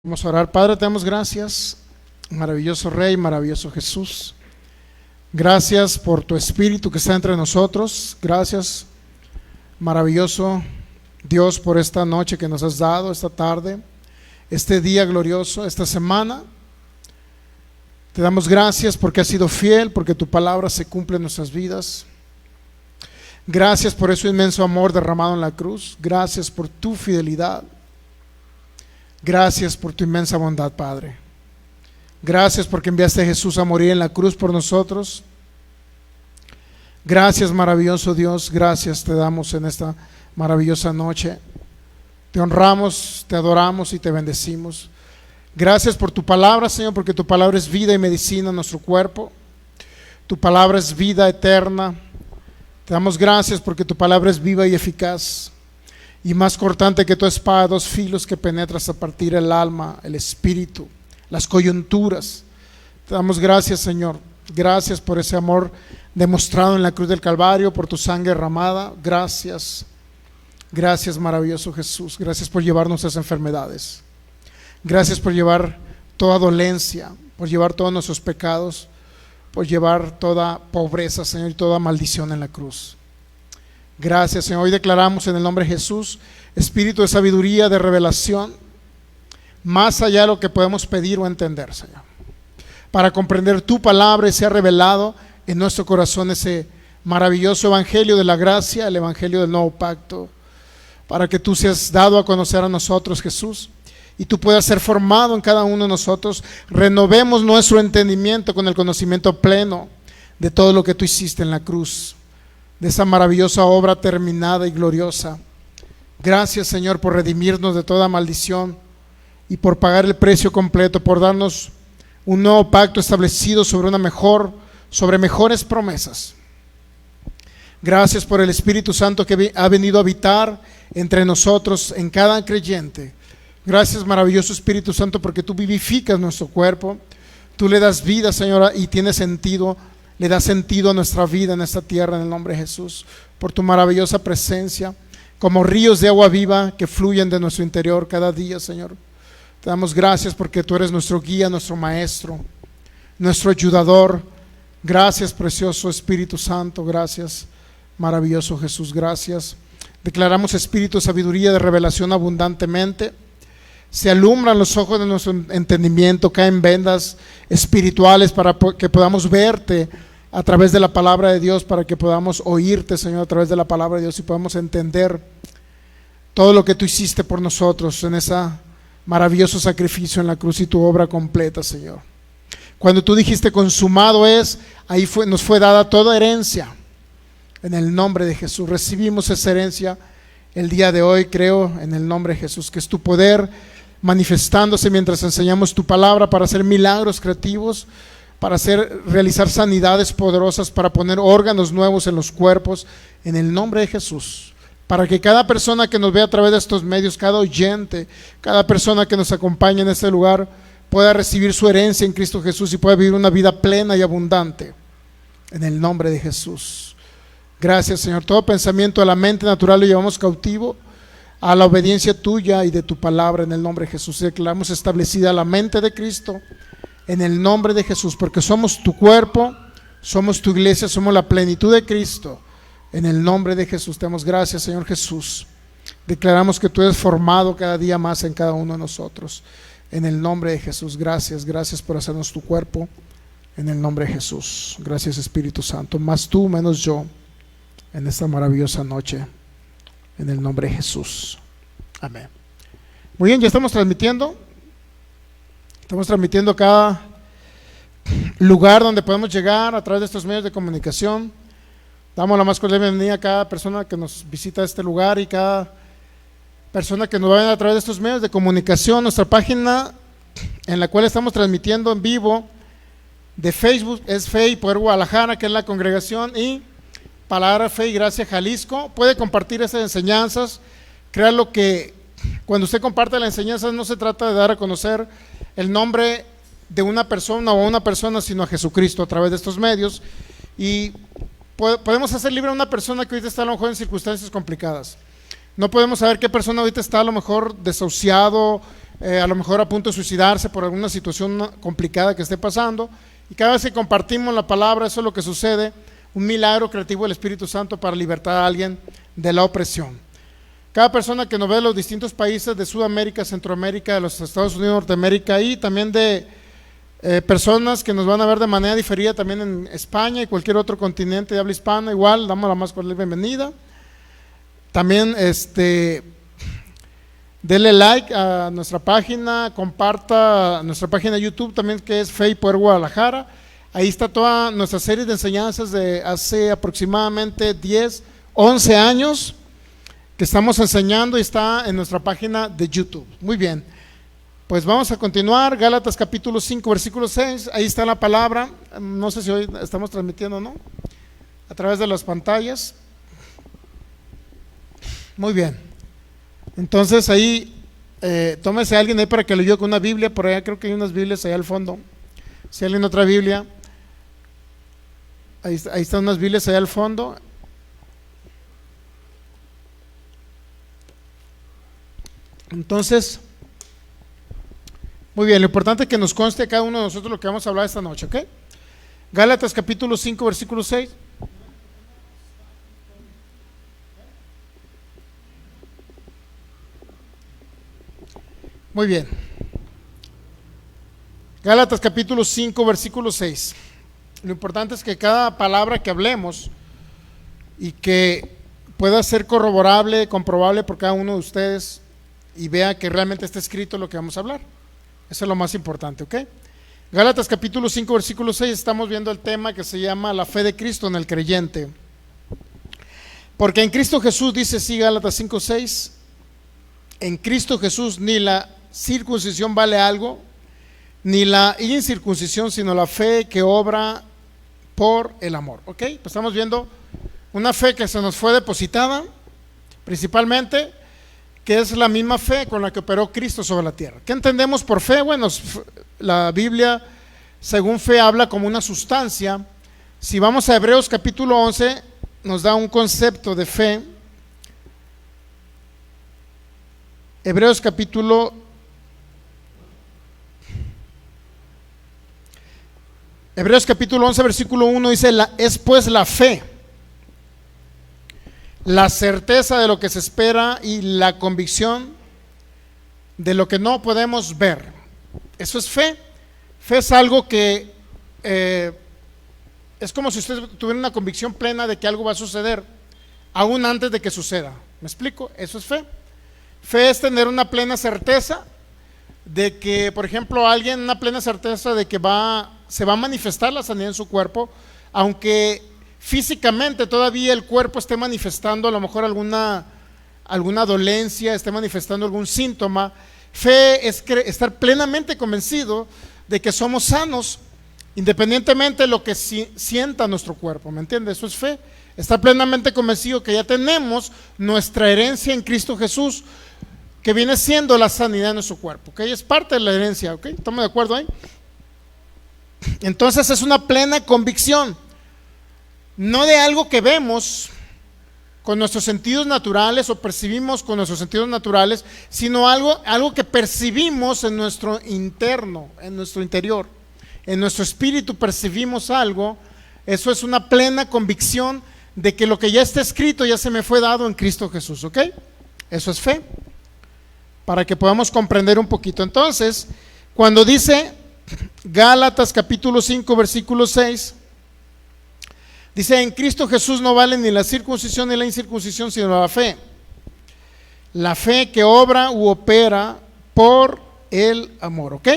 Vamos a orar. Padre, te damos gracias, maravilloso Rey, maravilloso Jesús. Gracias por tu Espíritu que está entre nosotros. Gracias, maravilloso Dios, por esta noche que nos has dado, esta tarde, este día glorioso, esta semana. Te damos gracias porque has sido fiel, porque tu palabra se cumple en nuestras vidas. Gracias por ese inmenso amor derramado en la cruz. Gracias por tu fidelidad. Gracias por tu inmensa bondad, Padre. Gracias porque enviaste a Jesús a morir en la cruz por nosotros. Gracias, maravilloso Dios. Gracias te damos en esta maravillosa noche. Te honramos, te adoramos y te bendecimos. Gracias por tu palabra, Señor, porque tu palabra es vida y medicina en nuestro cuerpo. Tu palabra es vida eterna. Te damos gracias porque tu palabra es viva y eficaz, y más cortante que tu espada, dos filos, que penetra hasta partir el alma, el espíritu, las coyunturas. Te damos gracias, Señor. Gracias por ese amor demostrado en la cruz del Calvario, por tu sangre derramada. Gracias. Gracias, maravilloso Jesús. Gracias por llevar nuestras enfermedades. Gracias por llevar toda dolencia, por llevar todos nuestros pecados, por llevar toda pobreza, Señor, y toda maldición en la cruz. Gracias, Señor. Hoy declaramos en el nombre de Jesús espíritu de sabiduría, de revelación, más allá de lo que podemos pedir o entender, Señor, para comprender tu palabra y sea revelado en nuestro corazón ese maravilloso evangelio de la gracia, el evangelio del nuevo pacto, para que tú seas dado a conocer a nosotros, Jesús, y tú puedas ser formado en cada uno de nosotros. Renovemos nuestro entendimiento con el conocimiento pleno de todo lo que tú hiciste en la cruz, de esa maravillosa obra terminada y gloriosa. Gracias, Señor, por redimirnos de toda maldición y por pagar el precio completo, por darnos un nuevo pacto establecido sobre mejores promesas. Gracias por el Espíritu Santo que ha venido a habitar entre nosotros en cada creyente. Gracias, maravilloso Espíritu Santo, porque tú vivificas nuestro cuerpo, tú le das vida, Señora, y tiene sentido. Le da sentido a nuestra vida en esta tierra, en el nombre de Jesús, por tu maravillosa presencia, como ríos de agua viva que fluyen de nuestro interior cada día, Señor. Te damos gracias porque tú eres nuestro guía, nuestro maestro, nuestro ayudador. Gracias, precioso Espíritu Santo. Gracias, maravilloso Jesús. Gracias. Declaramos espíritu de sabiduría, de revelación abundantemente. Se alumbran los ojos de nuestro entendimiento, caen vendas espirituales para que podamos verte a través de la palabra de Dios, para que podamos oírte, Señor, a través de la palabra de Dios, y podamos entender todo lo que tú hiciste por nosotros en ese maravilloso sacrificio en la cruz y tu obra completa, Señor. Cuando tú dijiste consumado es, ahí nos fue dada toda herencia. En el nombre de Jesús recibimos esa herencia el día de hoy, creo, en el nombre de Jesús, que es tu poder manifestándose mientras enseñamos tu palabra, para hacer milagros creativos, para realizar sanidades poderosas, para poner órganos nuevos en los cuerpos, en el nombre de Jesús, para que cada persona que nos ve a través de estos medios, cada oyente, cada persona que nos acompaña en este lugar, pueda recibir su herencia en Cristo Jesús y pueda vivir una vida plena y abundante, en el nombre de Jesús. Gracias, Señor. Todo pensamiento de la mente natural lo llevamos cautivo a la obediencia tuya y de tu palabra, en el nombre de Jesús. Declaramos establecida la mente de Cristo en el nombre de Jesús, porque somos tu cuerpo, somos tu iglesia, somos la plenitud de Cristo. En el nombre de Jesús te damos gracias, Señor Jesús. Declaramos que tú eres formado cada día más en cada uno de nosotros, en el nombre de Jesús. Gracias, gracias por hacernos tu cuerpo, en el nombre de Jesús. Gracias, Espíritu Santo, más tú, menos yo, en esta maravillosa noche, en el nombre de Jesús. Amén. Muy bien, ya estamos transmitiendo cada lugar donde podemos llegar a través de estos medios de comunicación. Damos la más cordial bienvenida a cada persona que nos visita este lugar y cada persona que nos va a ver a través de estos medios de comunicación. Nuestra página en la cual estamos transmitiendo en vivo de Facebook es Fe y Poder Guadalajara, que es la congregación, y Palabra, Fe y Gracia Jalisco. Puede compartir esas enseñanzas. Créalo que cuando usted comparte las enseñanzas no se trata de dar a conocer el nombre de una persona o a una persona, sino a Jesucristo a través de estos medios. Y podemos hacer libre a una persona que ahorita está a lo mejor en circunstancias complicadas. No podemos saber qué persona ahorita está a lo mejor desahuciado, a lo mejor a punto de suicidarse por alguna situación complicada que esté pasando. Y cada vez que compartimos la palabra, eso es lo que sucede, un milagro creativo del Espíritu Santo para libertar a alguien de la opresión. Cada persona que nos ve de los distintos países de Sudamérica, Centroamérica, de los Estados Unidos, Norteamérica y también de personas que nos van a ver de manera diferida también en España y cualquier otro continente de habla hispana, igual damos la más cordial bienvenida. También dele like a nuestra página, comparta nuestra página de YouTube también, que es Fe y Poder Guadalajara. Ahí está toda nuestra serie de enseñanzas de hace aproximadamente 10, 11 años que estamos enseñando, y está en nuestra página de YouTube. Muy bien, pues vamos a continuar. Gálatas capítulo 5, versículo 6, ahí está la palabra. No sé si hoy estamos transmitiendo o no, a través de las pantallas. Muy bien, entonces ahí, tómese a alguien ahí para que le ayude con una Biblia. Por allá creo que hay unas Biblias allá al fondo. Si alguien otra Biblia, ahí están unas Biblias allá al fondo. Entonces, muy bien, lo importante es que nos conste a cada uno de nosotros lo que vamos a hablar esta noche, ¿ok? Gálatas capítulo 5, versículo 6. Muy bien. Gálatas capítulo 5, versículo 6. Lo importante es que cada palabra que hablemos y que pueda ser corroborable, comprobable por cada uno de ustedes, y vea que realmente está escrito lo que vamos a hablar. Eso es lo más importante, ¿ok? Gálatas capítulo 5, versículo 6, estamos viendo el tema que se llama la fe de Cristo en el creyente. Porque en Cristo Jesús, dice así Gálatas 5, 6, en Cristo Jesús ni la circuncisión vale algo, ni la incircuncisión, sino la fe que obra por el amor, ¿ok? Pues estamos viendo una fe que se nos fue depositada, principalmente, que es la misma fe con la que operó Cristo sobre la tierra. ¿Qué entendemos por fe? Bueno, la Biblia, según fe, habla como una sustancia. Si vamos a Hebreos capítulo 11, nos da un concepto de fe. Hebreos capítulo 11, versículo 1 dice, es pues la fe, la certeza de lo que se espera y la convicción de lo que no podemos ver. Eso es fe. Fe es algo que es como si usted tuviera una convicción plena de que algo va a suceder, aún antes de que suceda. ¿Me explico? Eso es fe. Fe es tener una plena certeza de que, por ejemplo, una plena certeza de que se va a manifestar la sanidad en su cuerpo, aunque físicamente todavía el cuerpo esté manifestando a lo mejor alguna dolencia, esté manifestando algún síntoma. Fe es estar plenamente convencido de que somos sanos, independientemente de lo que sienta nuestro cuerpo, ¿me entiende? Eso es fe. Estar plenamente convencido que ya tenemos nuestra herencia en Cristo Jesús, que viene siendo la sanidad de nuestro cuerpo, ¿ok? Es parte de la herencia, ¿ok? ¿Estamos de acuerdo ahí? Entonces es una plena convicción, no de algo que vemos con nuestros sentidos naturales o percibimos con nuestros sentidos naturales, sino algo que percibimos en nuestro interno, en nuestro interior, en nuestro espíritu percibimos algo. Eso es una plena convicción de que lo que ya está escrito ya se me fue dado en Cristo Jesús, ¿ok? Eso es fe, para que podamos comprender un poquito. Entonces, cuando dice Gálatas capítulo 5, versículo 6, dice, en Cristo Jesús no vale ni la circuncisión ni la incircuncisión, sino la fe que obra u opera por el amor, ¿ok?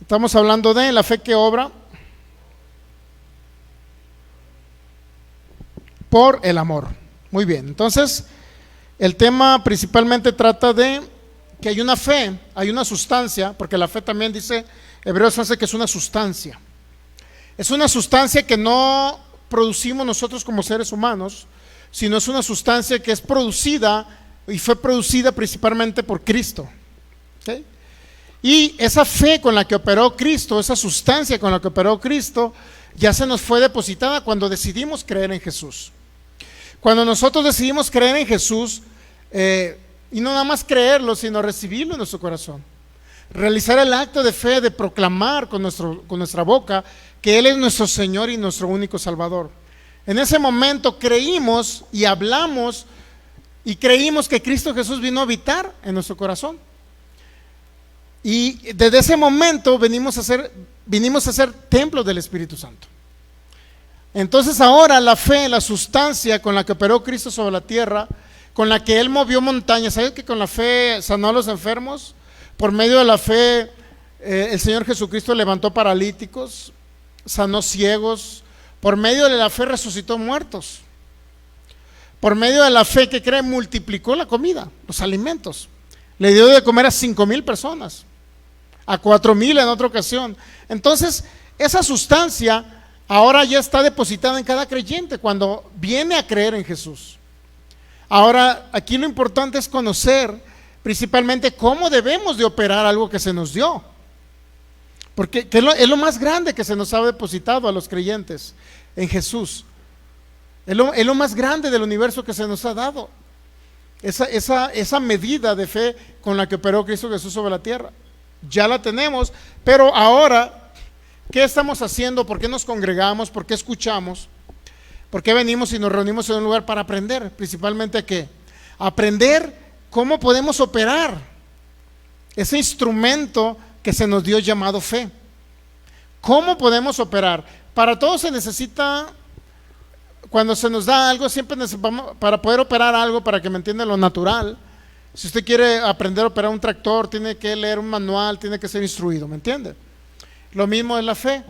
Estamos hablando de la fe que obra por el amor. Muy bien, entonces el tema principalmente trata de que hay una fe, hay una sustancia, porque la fe también dice Hebreos 11 que es una sustancia. Es una sustancia que no producimos nosotros como seres humanos, sino es una sustancia que es producida y fue producida principalmente por Cristo, ¿okay? Y esa fe con la que operó Cristo, esa sustancia con la que operó Cristo, ya se nos fue depositada cuando decidimos creer en Jesús. Cuando nosotros decidimos creer en Jesús, Y no nada más creerlo, sino recibirlo en nuestro corazón. Realizar el acto de fe, de proclamar con nuestra boca que Él es nuestro Señor y nuestro único Salvador. En ese momento creímos y hablamos y creímos que Cristo Jesús vino a habitar en nuestro corazón. Y desde ese momento vinimos a ser templos del Espíritu Santo. Entonces ahora la fe, la sustancia con la que operó Cristo sobre la tierra, con la que Él movió montañas. ¿Sabes que con la fe sanó a los enfermos? Por medio de la fe el Señor Jesucristo levantó paralíticos, sanó ciegos. Por medio de la fe resucitó muertos. Por medio de la fe que cree multiplicó la comida, los alimentos. Le dio de comer a 5,000 personas, a 4,000 en otra ocasión. Entonces esa sustancia ahora ya está depositada en cada creyente cuando viene a creer en Jesús. Ahora aquí lo importante es conocer principalmente cómo debemos de operar algo que se nos dio, porque es lo más grande que se nos ha depositado a los creyentes en Jesús. Es lo más grande del universo que se nos ha dado, esa medida de fe con la que operó Cristo Jesús sobre la tierra. Ya la tenemos, pero ahora, ¿qué estamos haciendo? ¿Por qué nos congregamos? ¿Por qué escuchamos? ¿Por qué venimos y nos reunimos en un lugar para aprender? Principalmente ¿qué? Aprender cómo podemos operar ese instrumento que se nos dio llamado fe. ¿Cómo podemos operar? Para todo se necesita, cuando se nos da algo, siempre necesitamos, para poder operar algo, para que me entienda lo natural. Si usted quiere aprender a operar un tractor, tiene que leer un manual, tiene que ser instruido, ¿me entiende? Lo mismo es la fe,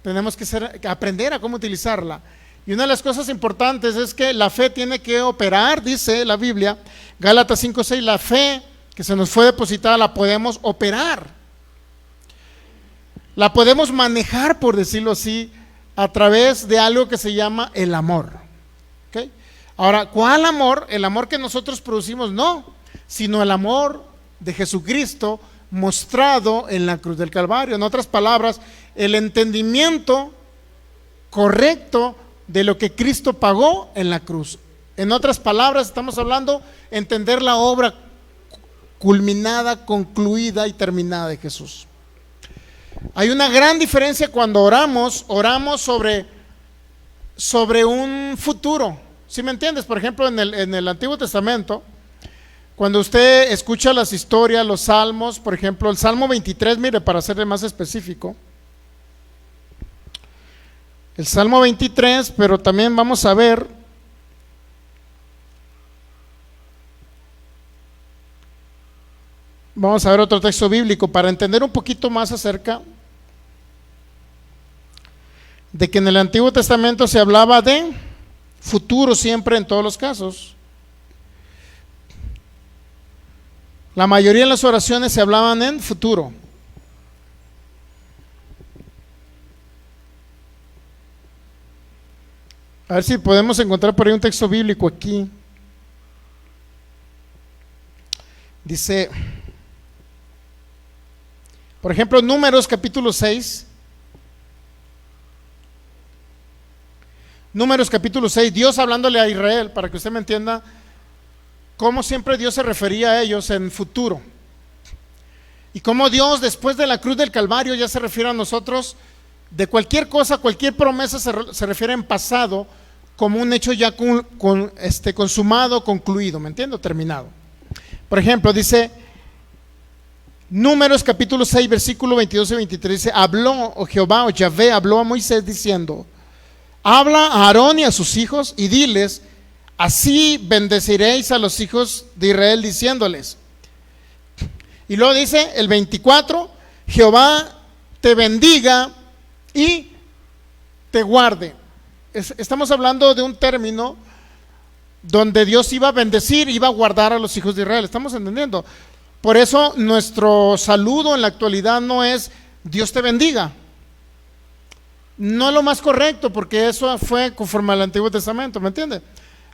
tenemos que aprender a cómo utilizarla. Y una de las cosas importantes es que la fe tiene que operar, dice la Biblia, Gálatas 5:6, la fe que se nos fue depositada la podemos operar. La podemos manejar, por decirlo así, a través de algo que se llama el amor. ¿Okay? Ahora, ¿cuál amor? El amor que nosotros producimos, no, sino el amor de Jesucristo mostrado en la cruz del Calvario. En otras palabras, el entendimiento correcto de lo que Cristo pagó en la cruz. En otras palabras, estamos hablando entender la obra culminada, concluida y terminada de Jesús. Hay una gran diferencia cuando oramos sobre un futuro. ¿Sí me entiendes? Por ejemplo, en el Antiguo Testamento, cuando usted escucha las historias, los salmos, por ejemplo, el Salmo 23, mire, para serle más específico, el Salmo 23, pero también vamos a ver otro texto bíblico para entender un poquito más acerca de que en el Antiguo Testamento se hablaba de futuro siempre en todos los casos. La mayoría de las oraciones se hablaban en futuro. A ver si podemos encontrar por ahí un texto bíblico aquí. Dice, por ejemplo, Números capítulo 6. Números capítulo 6, Dios hablándole a Israel, para que usted me entienda cómo siempre Dios se refería a ellos en futuro. Y cómo Dios después de la cruz del Calvario ya se refiere a nosotros de cualquier cosa, cualquier promesa se refiere en pasado como un hecho ya consumado, concluido, ¿me entiendo? Terminado. Por ejemplo, dice Números capítulo 6, versículo 22 y 23, dice, habló Jehová o Yahvé, habló a Moisés diciendo, habla a Aarón y a sus hijos y diles, así bendeciréis a los hijos de Israel diciéndoles. Y luego dice el 24, Jehová te bendiga y te guarde. Estamos hablando de un término donde Dios iba a bendecir, iba a guardar a los hijos de Israel. ¿Estamos entendiendo? Por eso nuestro saludo en la actualidad no es Dios te bendiga. No es lo más correcto, porque eso fue conforme al Antiguo Testamento, ¿me entiende?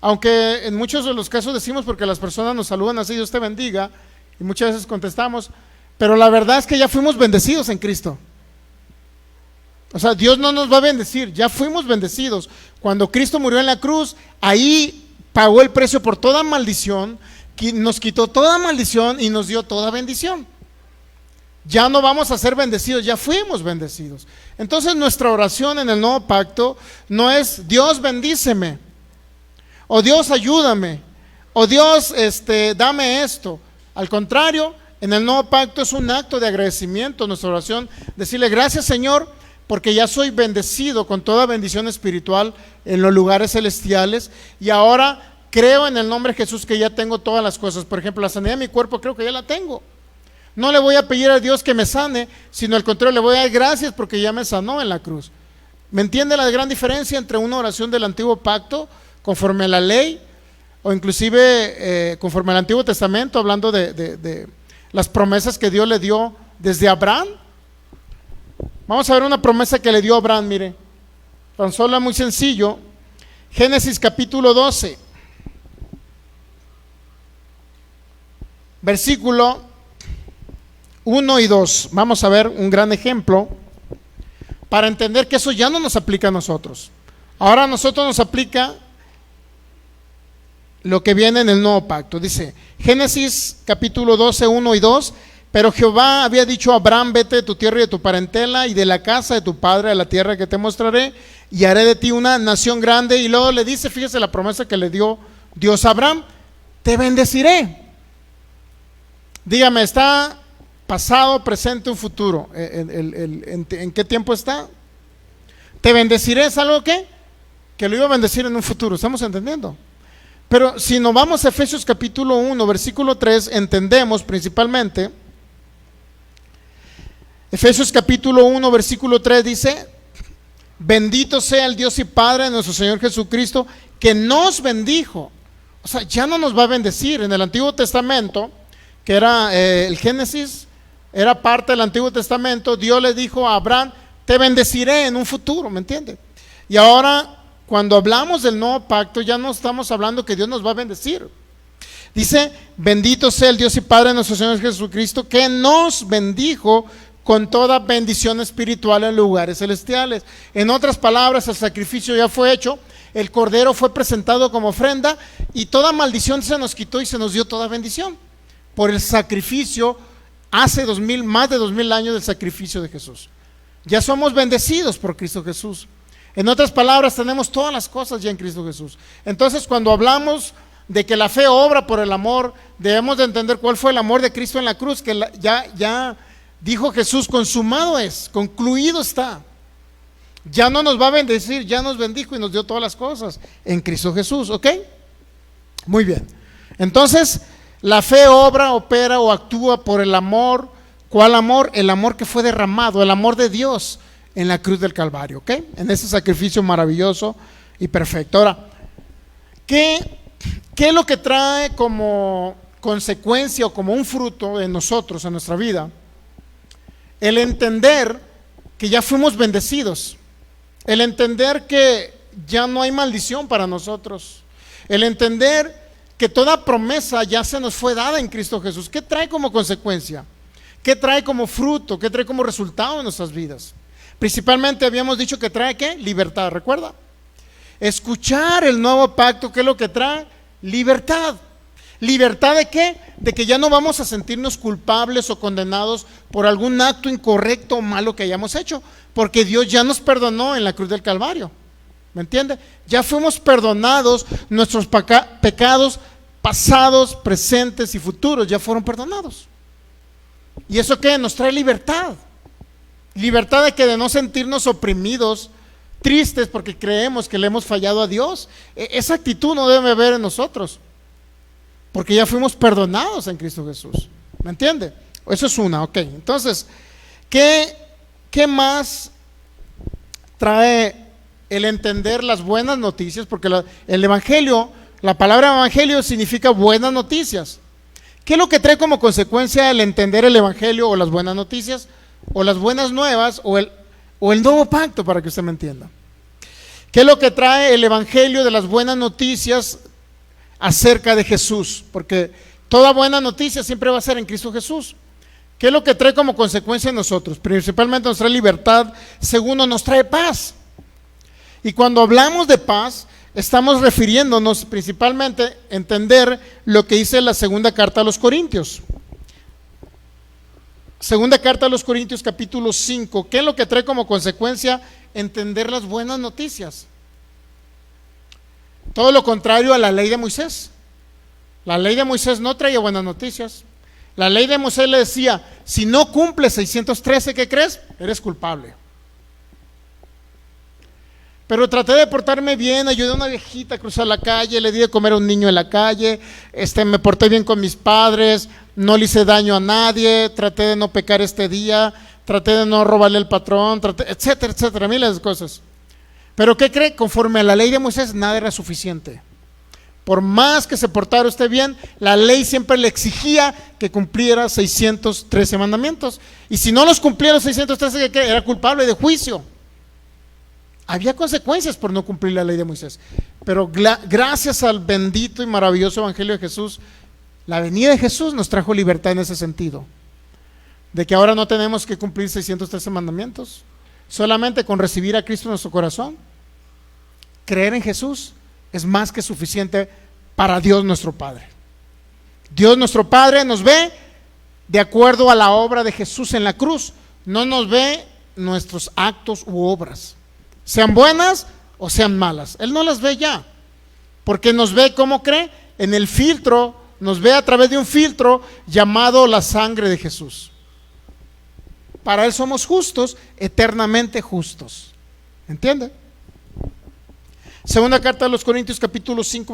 Aunque en muchos de los casos decimos porque las personas nos saludan así, Dios te bendiga, y muchas veces contestamos, pero la verdad es que ya fuimos bendecidos en Cristo. O sea, Dios no nos va a bendecir, ya fuimos bendecidos. Cuando Cristo murió en la cruz, ahí pagó el precio por toda maldición, nos quitó toda maldición y nos dio toda bendición. Ya no vamos a ser bendecidos, ya fuimos bendecidos. Entonces nuestra oración en el nuevo pacto no es Dios bendíceme, o Dios ayúdame, o Dios dame esto. Al contrario, en el nuevo pacto es un acto de agradecimiento, nuestra oración, decirle gracias Señor, porque ya soy bendecido con toda bendición espiritual en los lugares celestiales, y ahora creo en el nombre de Jesús que ya tengo todas las cosas. Por ejemplo, la sanidad de mi cuerpo creo que ya la tengo. No le voy a pedir a Dios que me sane, sino al contrario, le voy a dar gracias porque ya me sanó en la cruz. ¿Me entiende la gran diferencia entre una oración del antiguo pacto, conforme a la ley, o inclusive conforme al Antiguo Testamento, hablando de las promesas que Dios le dio desde Abraham? Vamos a ver una promesa que le dio Abraham, mire, tan solo muy sencillo. Génesis capítulo 12, versículo 1 y 2. Vamos a ver un gran ejemplo para entender que eso ya no nos aplica a nosotros. Ahora a nosotros nos aplica lo que viene en el nuevo pacto. Dice Génesis capítulo 12, 1 y 2. Pero Jehová había dicho a Abraham: vete de tu tierra y de tu parentela y de la casa de tu padre a la tierra que te mostraré, y haré de ti una nación grande. Y luego le dice, fíjese la promesa que le dio Dios a Abraham: te bendeciré. Dígame, ¿está pasado, presente o futuro? ¿En qué tiempo está? Te bendeciré es algo que lo iba a bendecir en un futuro. ¿Estamos entendiendo? Pero si nos vamos a Efesios capítulo 1, versículo 3, entendemos principalmente, Efesios capítulo 1, versículo 3 dice: bendito sea el Dios y Padre de nuestro Señor Jesucristo, que nos bendijo. O sea, ya no nos va a bendecir. En el Antiguo Testamento, que era el Génesis, era parte del Antiguo Testamento, Dios le dijo a Abraham: te bendeciré en un futuro, ¿me entiende? Y ahora, cuando hablamos del nuevo pacto, ya no estamos hablando que Dios nos va a bendecir. Dice: bendito sea el Dios y Padre de nuestro Señor Jesucristo, que nos bendijo con toda bendición espiritual en lugares celestiales. En otras palabras, el sacrificio ya fue hecho, el cordero fue presentado como ofrenda, y toda maldición se nos quitó y se nos dio toda bendición por el sacrificio hace más de 2000 años del sacrificio de Jesús. Ya somos bendecidos por Cristo Jesús. En otras palabras, tenemos todas las cosas ya en Cristo Jesús. Entonces, cuando hablamos de que la fe obra por el amor, debemos de entender cuál fue el amor de Cristo en la cruz, que ya dijo Jesús: consumado es, concluido está. Ya no nos va a bendecir, ya nos bendijo y nos dio todas las cosas en Cristo Jesús, ¿ok? Muy bien. Entonces, la fe obra, opera o actúa por el amor. ¿Cuál amor? El amor que fue derramado, el amor de Dios en la cruz del Calvario, ¿ok? En ese sacrificio maravilloso y perfecto. Ahora, ¿qué es lo que trae como consecuencia o como un fruto en nosotros, en nuestra vida? El entender que ya fuimos bendecidos, el entender que ya no hay maldición para nosotros, el entender que toda promesa ya se nos fue dada en Cristo Jesús. ¿Qué trae como consecuencia? ¿Qué trae como fruto? ¿Qué trae como resultado en nuestras vidas? Principalmente habíamos dicho que trae ¿qué? Libertad, ¿recuerda? Escuchar el nuevo pacto, ¿qué es lo que trae? Libertad. ¿Libertad de qué? De que ya no vamos a sentirnos culpables o condenados por algún acto incorrecto o malo que hayamos hecho, porque Dios ya nos perdonó en la cruz del Calvario. ¿Me entiende? Ya fuimos perdonados, nuestros pecados pasados, presentes y futuros ya fueron perdonados. ¿Y eso qué? Nos trae libertad. Libertad de no sentirnos oprimidos, tristes porque creemos que le hemos fallado a Dios. Esa actitud no debe haber en nosotros, porque ya fuimos perdonados en Cristo Jesús. ¿Me entiende? Eso es una, ok. Entonces, ¿qué más trae el entender las buenas noticias? Porque el evangelio, la palabra evangelio significa buenas noticias. ¿Qué es lo que trae como consecuencia el entender el evangelio o las buenas noticias o las buenas nuevas o el nuevo pacto, para que usted me entienda? ¿Qué es lo que trae el evangelio de las buenas noticias acerca de Jesús? Porque toda buena noticia siempre va a ser en Cristo Jesús. ¿Qué es lo que trae como consecuencia en nosotros? Principalmente nos trae libertad. Segundo, nos trae paz. Y cuando hablamos de paz, estamos refiriéndonos principalmente a entender lo que dice la segunda carta a los Corintios. Segunda carta a los Corintios, capítulo 5. ¿Qué es lo que trae como consecuencia entender las buenas noticias? Todo lo contrario a la ley de Moisés. La ley de Moisés no traía buenas noticias. La ley de Moisés le decía, si no cumples 613, ¿qué crees? Eres culpable. Pero traté de portarme bien, ayudé a una viejita a cruzar la calle, le di de comer a un niño en la calle, me porté bien con mis padres, no le hice daño a nadie, traté de no pecar este día, traté de no robarle al patrón, etcétera, etcétera, miles de cosas. Pero ¿qué cree? Conforme a la ley de Moisés, nada era suficiente. Por más que se portara usted bien, la ley siempre le exigía que cumpliera 613 mandamientos. Y si no los cumpliera los 613, ¿qué? Era culpable de juicio. Había consecuencias por no cumplir la ley de Moisés. Pero gracias al bendito y maravilloso evangelio de Jesús, la venida de Jesús nos trajo libertad en ese sentido. De que ahora no tenemos que cumplir 613 mandamientos. Solamente con recibir a Cristo en nuestro corazón, creer en Jesús, es más que suficiente para Dios nuestro Padre. Dios nuestro Padre nos ve de acuerdo a la obra de Jesús en la cruz. No nos ve nuestros actos u obras, sean buenas o sean malas. Él no las ve ya, porque nos ve, ¿cómo cree? En el filtro, nos ve a través de un filtro llamado la sangre de Jesús. Para Él somos justos, eternamente justos. ¿Entiende? Segunda carta de los Corintios, capítulo 5,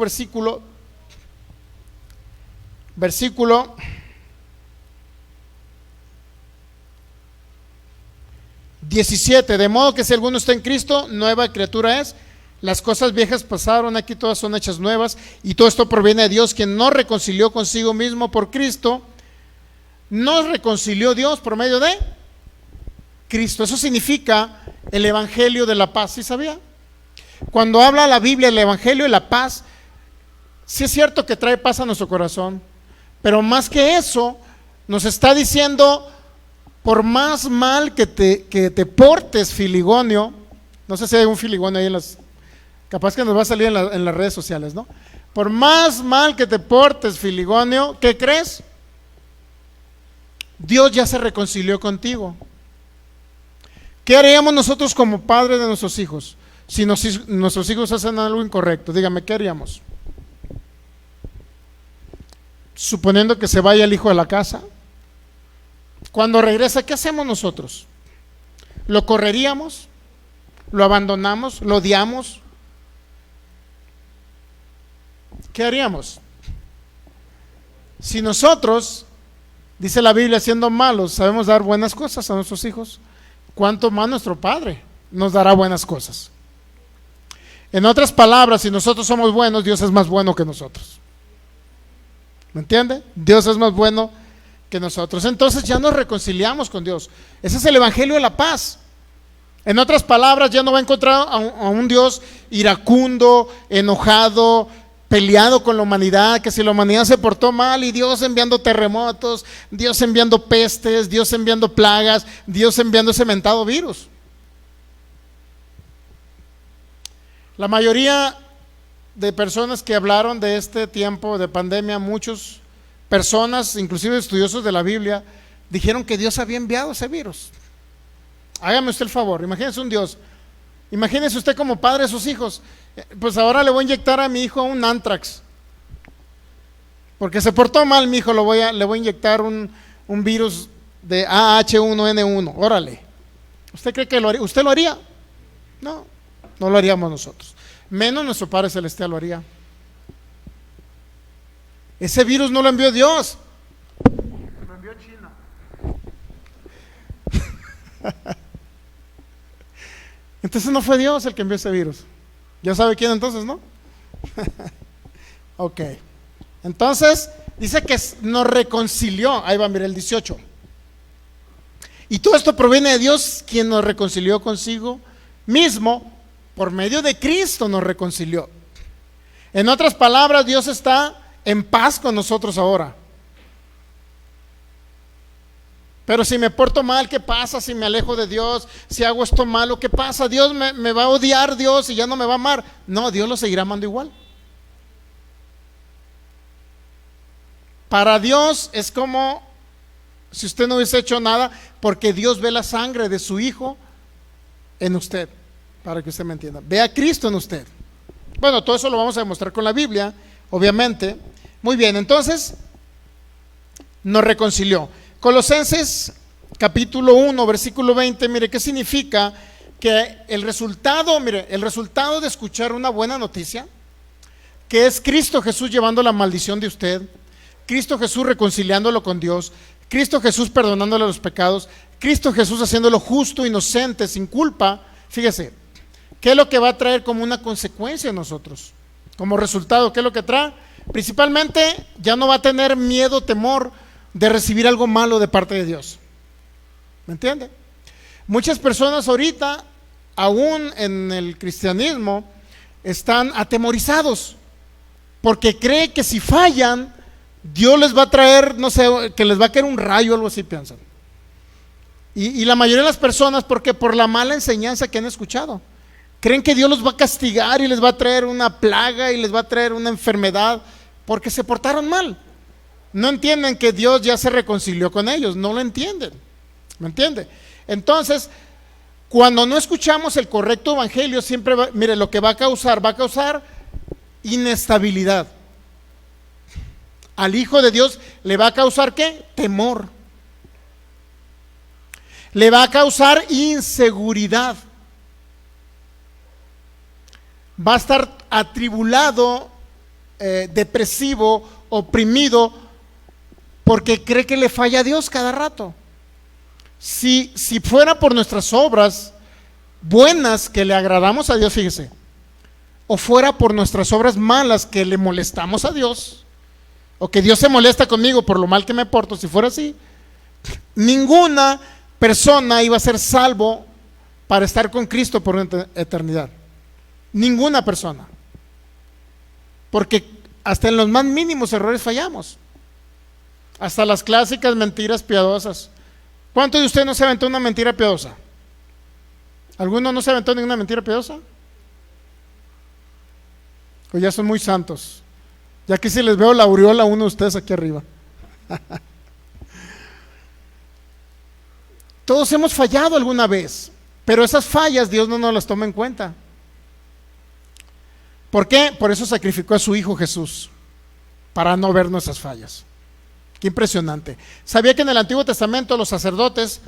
versículo 17. De modo que si alguno está en Cristo, nueva criatura es. Las cosas viejas pasaron, aquí todas son hechas nuevas. Y todo esto proviene de Dios, quien nos reconcilió consigo mismo por Cristo. Nos reconcilió Dios por medio de Cristo. Eso significa el evangelio de la paz. ¿Sí sabía? Cuando habla la Biblia del evangelio de la paz, sí es cierto que trae paz a nuestro corazón, pero más que eso, nos está diciendo, por más mal que te portes, Filigonio, no sé si hay un Filigonio ahí capaz que nos va a salir en las redes sociales, ¿no? Por más mal que te portes, Filigonio, ¿qué crees? Dios ya se reconcilió contigo. ¿Qué haríamos nosotros como padres de nuestros hijos? Si nuestros hijos hacen algo incorrecto, dígame, ¿qué haríamos? Suponiendo que se vaya el hijo de la casa, cuando regresa, ¿qué hacemos nosotros? ¿Lo correríamos? ¿Lo abandonamos? ¿Lo odiamos? ¿Qué haríamos? Si nosotros, dice la Biblia, siendo malos, sabemos dar buenas cosas a nuestros hijos, ¿cuánto más nuestro Padre nos dará buenas cosas? En otras palabras, si nosotros somos buenos, Dios es más bueno que nosotros. ¿Me entiende? Dios es más bueno que nosotros. Entonces ya nos reconciliamos con Dios. Ese es el evangelio de la paz. En otras palabras, ya no va a encontrar a un Dios iracundo, enojado, peleado con la humanidad, que si la humanidad se portó mal y Dios enviando terremotos, Dios enviando pestes, Dios enviando plagas, Dios enviando ese mentado virus. La mayoría de personas que hablaron de este tiempo de pandemia, muchas personas, inclusive estudiosos de la Biblia, dijeron que Dios había enviado ese virus. Hágame usted el favor, imagínese un Dios, imagínese usted como padre de sus hijos, pues ahora le voy a inyectar a mi hijo un anthrax, porque se portó mal mi hijo, le voy a inyectar un virus de AH1N1, órale. ¿Usted cree que lo haría? ¿Usted lo haría? No. No lo haríamos nosotros, menos nuestro Padre Celestial lo haría. Ese virus no lo envió Dios, lo envió China. Entonces no fue Dios el que envió ese virus. Ya sabe quién entonces, ¿no? Ok. Entonces dice que nos reconcilió. Ahí va, mira el 18. Y todo esto proviene de Dios, quien nos reconcilió consigo mismo. Por medio de Cristo nos reconcilió. En otras palabras, Dios está en paz con nosotros ahora. Pero si me porto mal, ¿qué pasa? Si me alejo de Dios, si hago esto malo, ¿qué pasa? Dios me va a odiar, Dios, y ya no me va a amar. No, Dios lo seguirá amando igual. Para Dios es como si usted no hubiese hecho nada, porque Dios ve la sangre de su Hijo en usted, para que usted me entienda. Ve a Cristo en usted. Bueno, todo eso lo vamos a demostrar con la Biblia, obviamente. Muy bien, entonces nos reconcilió. Colosenses capítulo 1, versículo 20, mire, ¿qué significa? Que el resultado, mire, el resultado de escuchar una buena noticia, que es Cristo Jesús llevando la maldición de usted, Cristo Jesús reconciliándolo con Dios, Cristo Jesús perdonándole los pecados, Cristo Jesús haciéndolo justo, inocente, sin culpa. Fíjese, ¿qué es lo que va a traer como una consecuencia en nosotros? Como resultado, ¿qué es lo que trae? Principalmente, ya no va a tener miedo, temor de recibir algo malo de parte de Dios. ¿Me entiende? Muchas personas ahorita, aún en el cristianismo, están atemorizados porque creen que si fallan, Dios les va a traer, no sé, que les va a caer un rayo o algo así, piensan. Y la mayoría de las personas, porque por la mala enseñanza que han escuchado, creen que Dios los va a castigar y les va a traer una plaga y les va a traer una enfermedad porque se portaron mal. No entienden que Dios ya se reconcilió con ellos, no lo entienden. ¿Me entiende? Entonces, cuando no escuchamos el correcto evangelio, siempre mire, lo que va a causar inestabilidad. Al Hijo de Dios le va a causar ¿qué? Temor. Le va a causar inseguridad. Va a estar atribulado, depresivo, oprimido, porque cree que le falla a Dios cada rato. Si fuera por nuestras obras buenas que le agradamos a Dios, fíjese, o fuera por nuestras obras malas que le molestamos a Dios, o que Dios se molesta conmigo por lo mal que me porto, si fuera así, ninguna persona iba a ser salvo para estar con Cristo por una eternidad. Ninguna persona. Porque hasta en los más mínimos errores fallamos. Hasta las clásicas mentiras piadosas. ¿Cuántos de ustedes no se aventó una mentira piadosa? ¿Alguno no se aventó ninguna mentira piadosa? O ya son muy santos. Ya que si les veo la aureola a uno de ustedes aquí arriba. Todos hemos fallado alguna vez, pero esas fallas Dios no nos las toma en cuenta. ¿Por qué? Por eso sacrificó a su Hijo Jesús, para no ver nuestras fallas. Qué impresionante. ¿Sabía que en el Antiguo Testamento los sacerdotes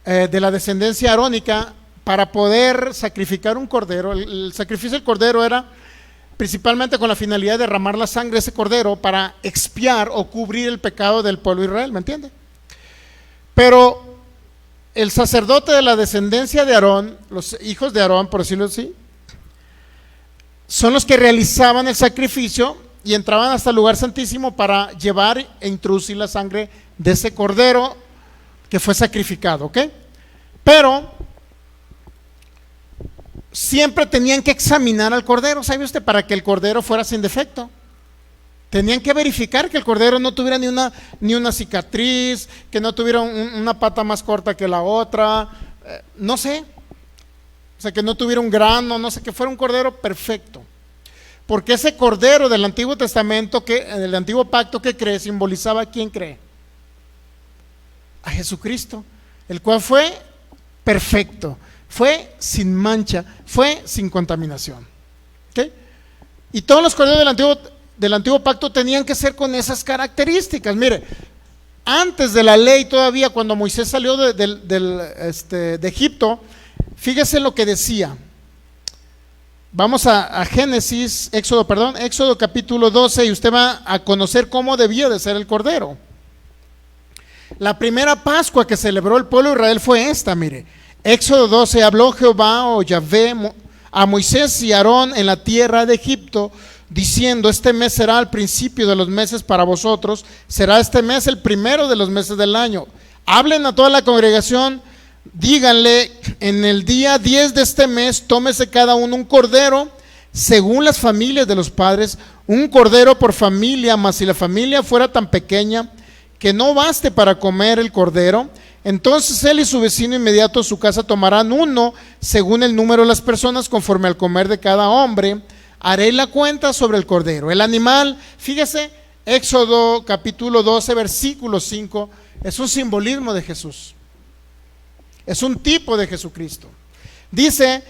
de la descendencia arónica, para poder sacrificar un cordero, el sacrificio del cordero era principalmente con la finalidad de derramar la sangre de ese cordero para expiar o cubrir el pecado del pueblo de Israel, ¿me entiende? Pero el sacerdote de la descendencia de Aarón, los hijos de Aarón, por decirlo así, son los que realizaban el sacrificio y entraban hasta el lugar santísimo para llevar e introducir la sangre de ese cordero que fue sacrificado, ¿ok? Pero siempre tenían que examinar al cordero, ¿sabe usted? Para que el cordero fuera sin defecto. Tenían que verificar que el cordero no tuviera ni una cicatriz, que no tuviera una pata más corta que la otra, no sé. O sea, que no tuviera un grano, no sé, que fuera un cordero perfecto. Porque ese cordero del Antiguo Testamento, del Antiguo Pacto, que cree, simbolizaba a quién cree. A Jesucristo, el cual fue perfecto, fue sin mancha, fue sin contaminación. ¿Okay? Y todos los corderos del Antiguo Pacto tenían que ser con esas características. Mire, antes de la ley todavía, cuando Moisés salió de Egipto, fíjese lo que decía. Vamos a Éxodo capítulo 12, y usted va a conocer cómo debía de ser el cordero. La primera Pascua que celebró el pueblo de Israel fue esta, mire. Éxodo 12, habló Jehová o Yahvé a Moisés y Aarón en la tierra de Egipto, diciendo: este mes será el principio de los meses para vosotros, será este mes el primero de los meses del año. Hablen a toda la congregación, díganle: en el día 10 de este mes, tómese cada uno un cordero, según las familias de los padres, un cordero por familia, mas si la familia fuera tan pequeña que no baste para comer el cordero, entonces él y su vecino inmediato a su casa tomarán uno según el número de las personas, conforme al comer de cada hombre. Haré la cuenta sobre el cordero. El animal, fíjese, Éxodo capítulo 12, versículo 5, es un simbolismo de Jesús. Es un tipo de Jesucristo. Dice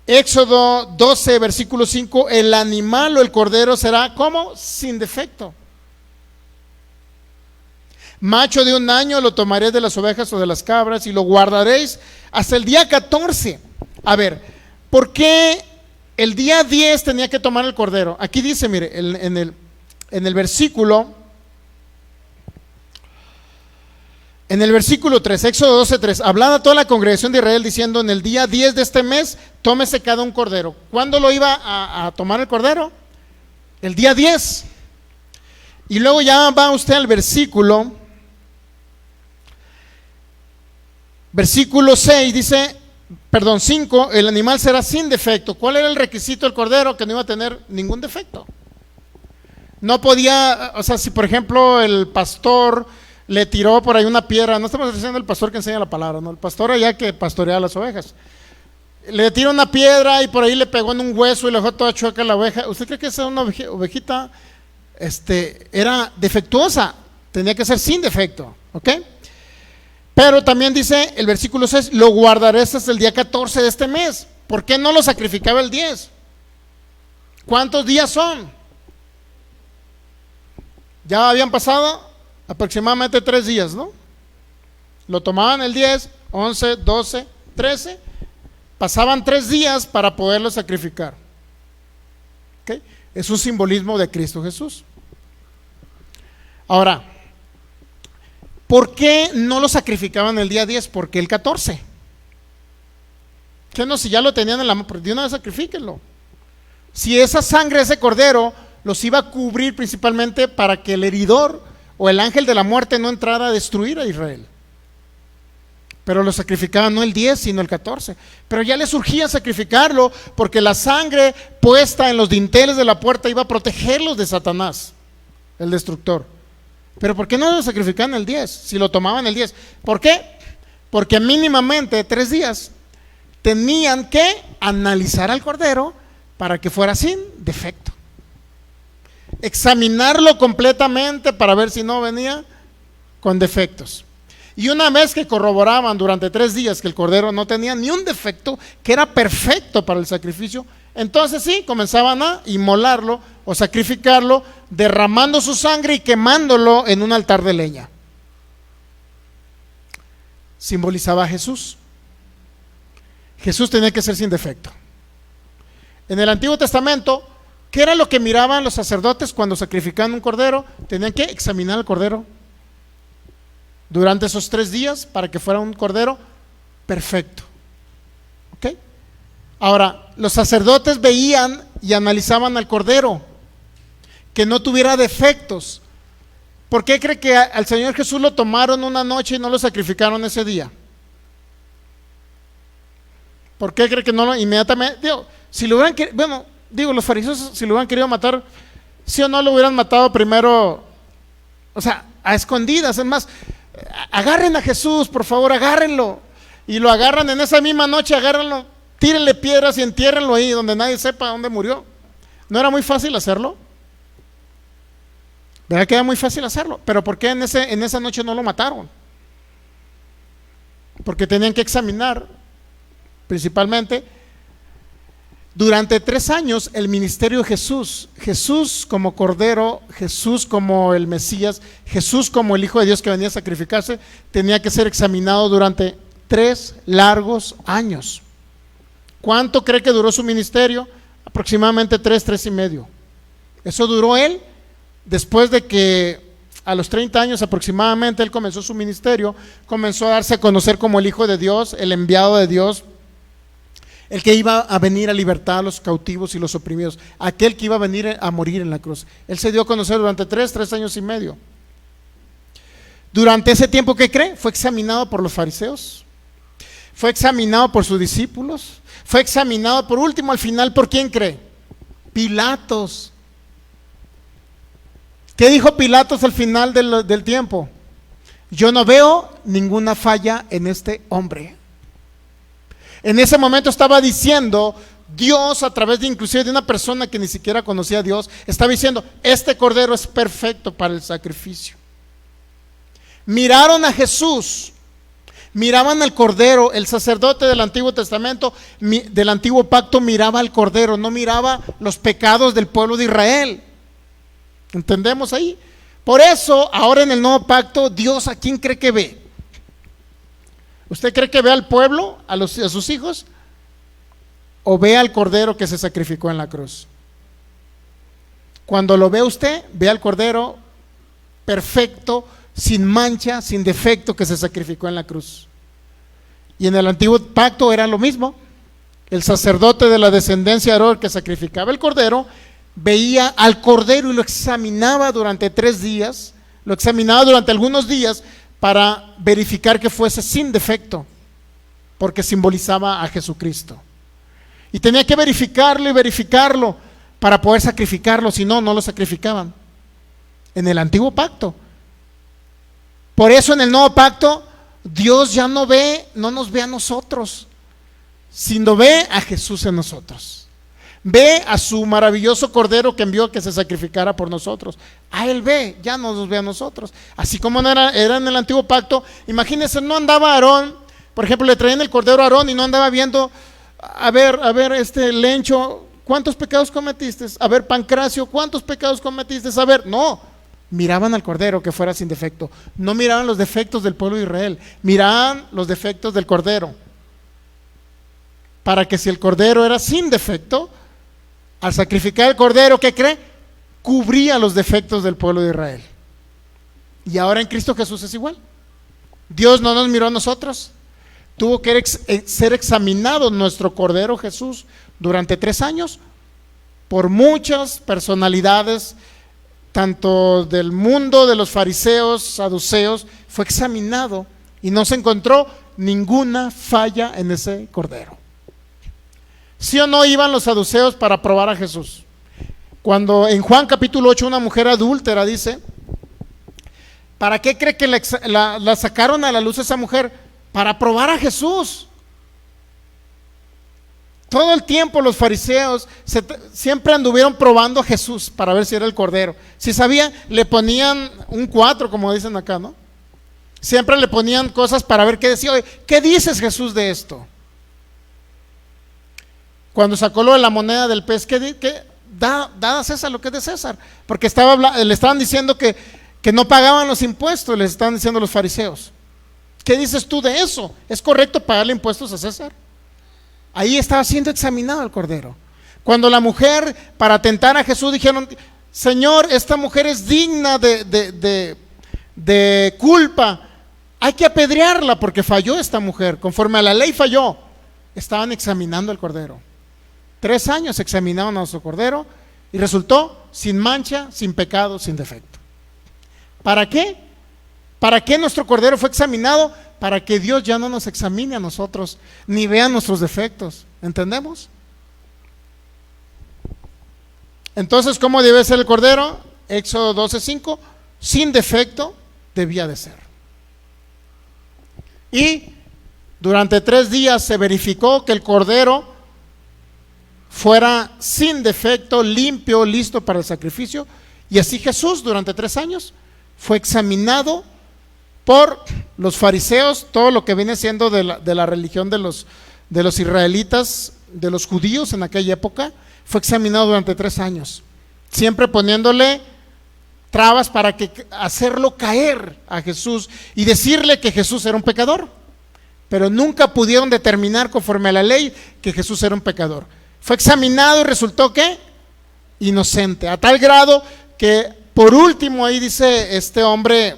Éxodo 12, versículo 5, el animal o el cordero será, ¿cómo? Sin defecto. Macho de un año lo tomaréis de las ovejas o de las cabras y lo guardaréis hasta el día 14. A ver, ¿por qué el día 10 tenía que tomar el cordero? Aquí dice, mire, en el versículo 3, Éxodo 12, 3, hablad a toda la congregación de Israel diciendo, en el día 10 de este mes, tómese cada un cordero. ¿Cuándo lo iba a tomar el cordero? El día 10. Y luego ya va usted al versículo 6, dice, 5, el animal será sin defecto. ¿Cuál era el requisito del cordero? Que no iba a tener ningún defecto. No podía, o sea, si por ejemplo el pastor le tiró por ahí una piedra, no estamos diciendo el pastor que enseña la palabra, no, el pastor allá que pastorea las ovejas, le tiró una piedra y por ahí le pegó en un hueso y le dejó toda chueca la oveja. ¿Usted cree que esa una ovejita era defectuosa? Tenía que ser sin defecto, ¿ok? Pero también dice el versículo 6, lo guardaré hasta el día 14 de este mes. ¿Por qué no lo sacrificaba el 10? ¿Cuántos días son? Ya habían pasado aproximadamente 3 días, ¿no? Lo tomaban el 10, 11, 12, 13, pasaban 3 días para poderlo sacrificar. ¿Okay? Es un simbolismo de Cristo Jesús. Ahora, ¿por qué no lo sacrificaban el día 10? ¿Por qué el 14? ¿Qué no? Si ya lo tenían en la mano, de una vez sacrifíquenlo. Si esa sangre de ese cordero los iba a cubrir principalmente para que el heridor o el ángel de la muerte no entrara a destruir a Israel. Pero lo sacrificaban no el 10 sino el 14. Pero ya les surgía sacrificarlo porque la sangre puesta en los dinteles de la puerta iba a protegerlos de Satanás, el destructor. Pero ¿por qué no lo sacrificaban el 10 si lo tomaban el 10? ¿Por qué? Porque mínimamente 3 días tenían que analizar al cordero para que fuera sin defecto, examinarlo completamente para ver si no venía con defectos. Y una vez que corroboraban durante 3 días que el cordero no tenía ni un defecto, que era perfecto para el sacrificio, entonces sí, comenzaban a inmolarlo o sacrificarlo, derramando su sangre y quemándolo en un altar de leña. Simbolizaba a Jesús. Jesús tenía que ser sin defecto. En el Antiguo Testamento, ¿qué era lo que miraban los sacerdotes cuando sacrificaban un cordero? Tenían que examinar el cordero durante esos 3 días para que fuera un cordero perfecto. ¿Ok? Ahora, los sacerdotes veían y analizaban al cordero, que no tuviera defectos. ¿Por qué cree que al Señor Jesús lo tomaron una noche y no lo sacrificaron ese día? ¿Por qué cree que no lo inmediatamente? Si lo hubieran querido, los fariseos, si lo hubieran querido matar, sí o no lo hubieran matado primero, o sea, a escondidas. Es más, agarren a Jesús, por favor, agárrenlo. Y lo agarran en esa misma noche, agárrenlo, tírenle piedras y entiérrenlo ahí donde nadie sepa dónde murió. ¿No era muy fácil hacerlo? ¿Verdad que era muy fácil hacerlo? Pero ¿por qué en esa noche no lo mataron? Porque tenían que examinar principalmente durante 3 años el ministerio de Jesús. Jesús como Cordero, Jesús como el Mesías, Jesús como el Hijo de Dios que venía a sacrificarse, tenía que ser examinado durante 3 largos años. ¿Cuánto cree que duró su ministerio? Aproximadamente 3 y medio. Eso duró él. Después de que a los 30 años aproximadamente él comenzó su ministerio, comenzó a darse a conocer como el Hijo de Dios, el enviado de Dios, el que iba a venir a libertar a los cautivos y los oprimidos, aquel que iba a venir a morir en la cruz. Él se dio a conocer durante 3 años y medio. Durante ese tiempo, ¿qué cree? Fue examinado por los fariseos, fue examinado por sus discípulos, fue examinado por último, al final, ¿por quién cree? Pilatos. ¿Qué dijo Pilatos al final del tiempo? Yo no veo ninguna falla en este hombre. En ese momento estaba diciendo Dios, a través de inclusive de una persona que ni siquiera conocía a Dios, estaba diciendo, este cordero es perfecto para el sacrificio. Miraron a Jesús, miraban al cordero. El sacerdote del Antiguo Testamento, del Antiguo Pacto, miraba al cordero, no miraba los pecados del pueblo de Israel. ¿Entendemos ahí? Por eso, ahora en el Nuevo Pacto, Dios, ¿a quién cree que ve? ¿Usted cree que ve al pueblo, a sus hijos? ¿O ve al cordero que se sacrificó en la cruz? Cuando lo ve usted, ve al cordero perfecto, sin mancha, sin defecto, que se sacrificó en la cruz. Y en el Antiguo Pacto era lo mismo. El sacerdote de la descendencia de Aarón, que sacrificaba el cordero, veía al cordero y lo examinaba durante 3 días, lo examinaba durante algunos días para verificar que fuese sin defecto, porque simbolizaba a Jesucristo. Y tenía que verificarlo y verificarlo para poder sacrificarlo, si no, no lo sacrificaban. En el Antiguo Pacto. Por eso en el Nuevo Pacto, Dios ya no nos ve a nosotros, sino ve a Jesús en nosotros. Ve a su maravilloso cordero que envió que se sacrificara por nosotros. A él ve, ya no nos ve a nosotros. Así como era en el Antiguo Pacto. Imagínense, no andaba Aarón, por ejemplo, le traían el cordero a Aarón y no andaba viendo, a ver, Lencho, ¿cuántos pecados cometiste? A ver, Pancracio, ¿cuántos pecados cometiste? A ver, no, miraban al cordero que fuera sin defecto. No miraban los defectos del pueblo de Israel, miraban los defectos del cordero. Para que si el cordero era sin defecto, al sacrificar el cordero, ¿qué cree? Cubría los defectos del pueblo de Israel. Y ahora en Cristo Jesús es igual. Dios no nos miró a nosotros. Tuvo que ser examinado nuestro cordero Jesús durante 3 años por muchas personalidades, tanto del mundo de los fariseos, saduceos. Fue examinado y no se encontró ninguna falla en ese cordero. ¿Sí o no iban los saduceos para probar a Jesús? Cuando en Juan capítulo 8 una mujer adúltera dice, ¿para qué cree que la sacaron a la luz esa mujer? Para probar a Jesús. Todo el tiempo los fariseos siempre anduvieron probando a Jesús para ver si era el cordero. Si sabían, le ponían un 4, como dicen acá, ¿no? Siempre le ponían cosas para ver qué decía. Oye, ¿qué dices, Jesús, de esto? Cuando sacó lo de la moneda del pez, da a César lo que es de César, porque le estaban diciendo que no pagaban los impuestos, les estaban diciendo los fariseos. ¿Qué dices tú de eso? ¿Es correcto pagarle impuestos a César? Ahí estaba siendo examinado el cordero. Cuando la mujer, para tentar a Jesús, dijeron, Señor, esta mujer es digna de culpa, hay que apedrearla porque falló esta mujer, conforme a la ley falló. Estaban examinando el cordero. 3 años examinaban a su cordero y resultó sin mancha, sin pecado, sin defecto. ¿Para qué? ¿Para qué nuestro cordero fue examinado? Para que Dios ya no nos examine a nosotros, ni vea nuestros defectos. ¿Entendemos? Entonces, ¿cómo debe ser el cordero? Éxodo 12:5, sin defecto debía de ser. Y durante 3 días se verificó que el cordero fuera sin defecto, limpio, listo para el sacrificio. Y así Jesús durante 3 años fue examinado por los fariseos, todo lo que viene siendo de la religión de los israelitas, de los judíos en aquella época. Fue examinado durante 3 años, siempre poniéndole trabas para hacerlo caer a Jesús y decirle que Jesús era un pecador, pero nunca pudieron determinar conforme a la ley que Jesús era un pecador. Fue examinado y resultó que inocente, a tal grado que por último ahí dice este hombre,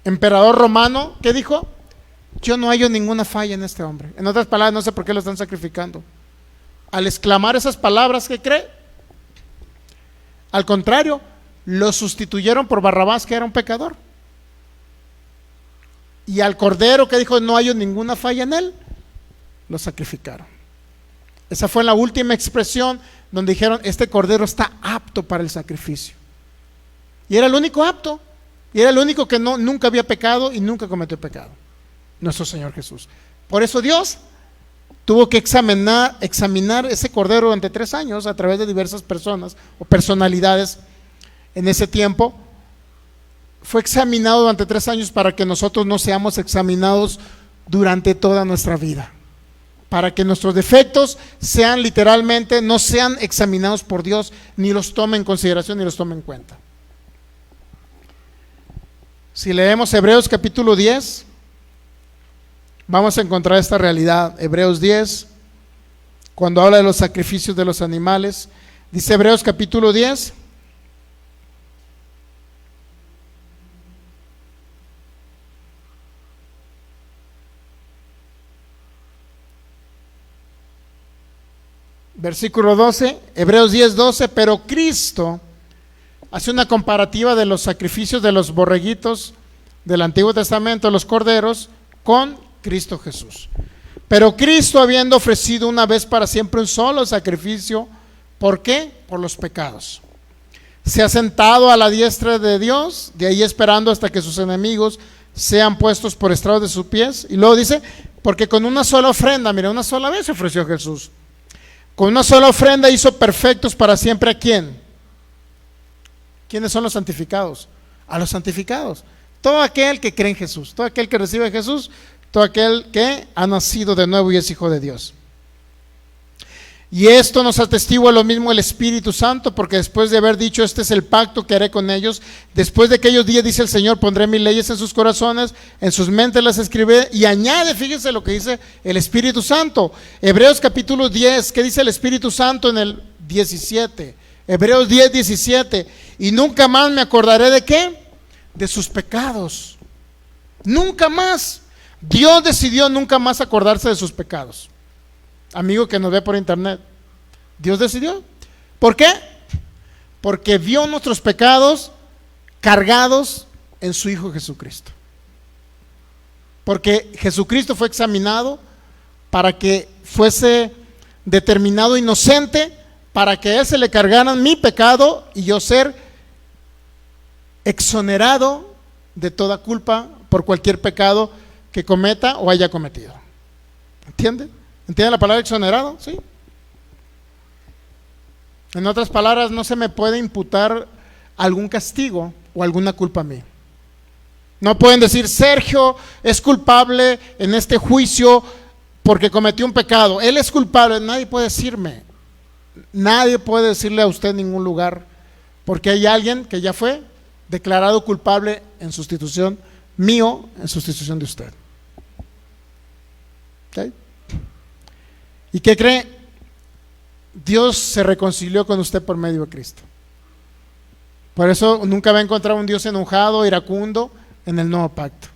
emperador romano, ¿qué dijo? Yo no hallo ninguna falla en este hombre. En otras palabras, no sé por qué lo están sacrificando. Al exclamar esas palabras, ¿qué cree? Al contrario, lo sustituyeron por Barrabás, que era un pecador. Y al cordero, que dijo no hallo ninguna falla en él, lo sacrificaron. Esa fue la última expresión donde dijeron, este cordero está apto para el sacrificio. Y era el único apto, y era el único que nunca había pecado y nunca cometió pecado, nuestro Señor Jesús. Por eso Dios tuvo que examinar ese cordero durante 3 años a través de diversas personas o personalidades. En ese tiempo fue examinado durante 3 años para que nosotros no seamos examinados durante toda nuestra vida, para que nuestros defectos sean literalmente, no sean examinados por Dios, ni los tome en consideración ni los tome en cuenta. Si leemos Hebreos capítulo 10, vamos a encontrar esta realidad. Hebreos 10, cuando habla de los sacrificios de los animales, dice Hebreos capítulo 10, versículo 12, Hebreos 10, 12, pero Cristo hace una comparativa de los sacrificios de los borreguitos del Antiguo Testamento, los corderos, con Cristo Jesús. Pero Cristo, habiendo ofrecido una vez para siempre un solo sacrificio, ¿por qué? Por los pecados. Se ha sentado a la diestra de Dios, de ahí esperando hasta que sus enemigos sean puestos por estrado de sus pies. Y luego dice, porque con una sola ofrenda, mira, una sola vez se ofreció Jesús. Con una sola ofrenda hizo perfectos para siempre ¿a quién? ¿Quiénes son los santificados? A los santificados. Todo aquel que cree en Jesús, todo aquel que recibe a Jesús, todo aquel que ha nacido de nuevo y es hijo de Dios. Y esto nos atestigua lo mismo el Espíritu Santo, porque después de haber dicho, este es el pacto que haré con ellos, después de aquellos días, dice el Señor, pondré mis leyes en sus corazones, en sus mentes las escribiré, y añade, fíjense lo que dice el Espíritu Santo. Hebreos capítulo 10, ¿qué dice el Espíritu Santo en el 17? Hebreos 10, 17, y nunca más me acordaré de ¿qué? De sus pecados. Nunca más. Dios decidió nunca más acordarse de sus pecados. Amigo que nos ve por internet, Dios decidió. ¿Por qué? Porque vio nuestros pecados cargados en su Hijo Jesucristo. Porque Jesucristo fue examinado para que fuese determinado inocente, para que a Él se le cargaran mi pecado y yo ser exonerado de toda culpa por cualquier pecado que cometa o haya cometido. ¿Entiende? ¿Entiende la palabra exonerado? ¿Sí? En otras palabras, no se me puede imputar algún castigo o alguna culpa a mí. No pueden decir, Sergio es culpable en este juicio porque cometió un pecado. Él es culpable. Nadie puede decirme. Nadie puede decirle a usted en ningún lugar, porque hay alguien que ya fue declarado culpable en sustitución mío, en sustitución de usted. ¿Okay? ¿Y qué cree? Dios se reconcilió con usted por medio de Cristo. Por eso nunca va a encontrar un Dios enojado, iracundo en el nuevo pacto,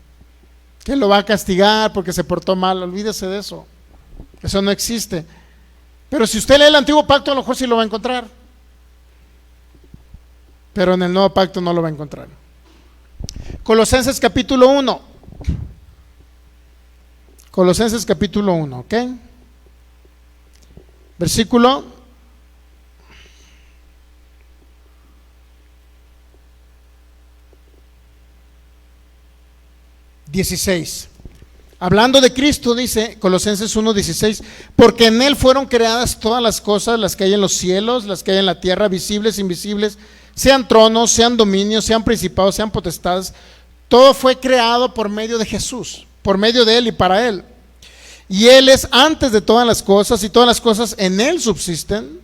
que lo va a castigar porque se portó mal. Olvídese de eso. Eso no existe. Pero si usted lee el antiguo pacto, a lo mejor sí lo va a encontrar, pero en el nuevo pacto no lo va a encontrar. Colosenses capítulo 1. Colosenses capítulo 1, ¿ok? Versículo 16. Hablando de Cristo, dice Colosenses 1:16, porque en Él fueron creadas todas las cosas, las que hay en los cielos, las que hay en la tierra, visibles, invisibles, sean tronos, sean dominios, sean principados, sean potestades. Todo fue creado por medio de Jesús, por medio de Él y para Él. Y Él es antes de todas las cosas, y todas las cosas en Él subsisten.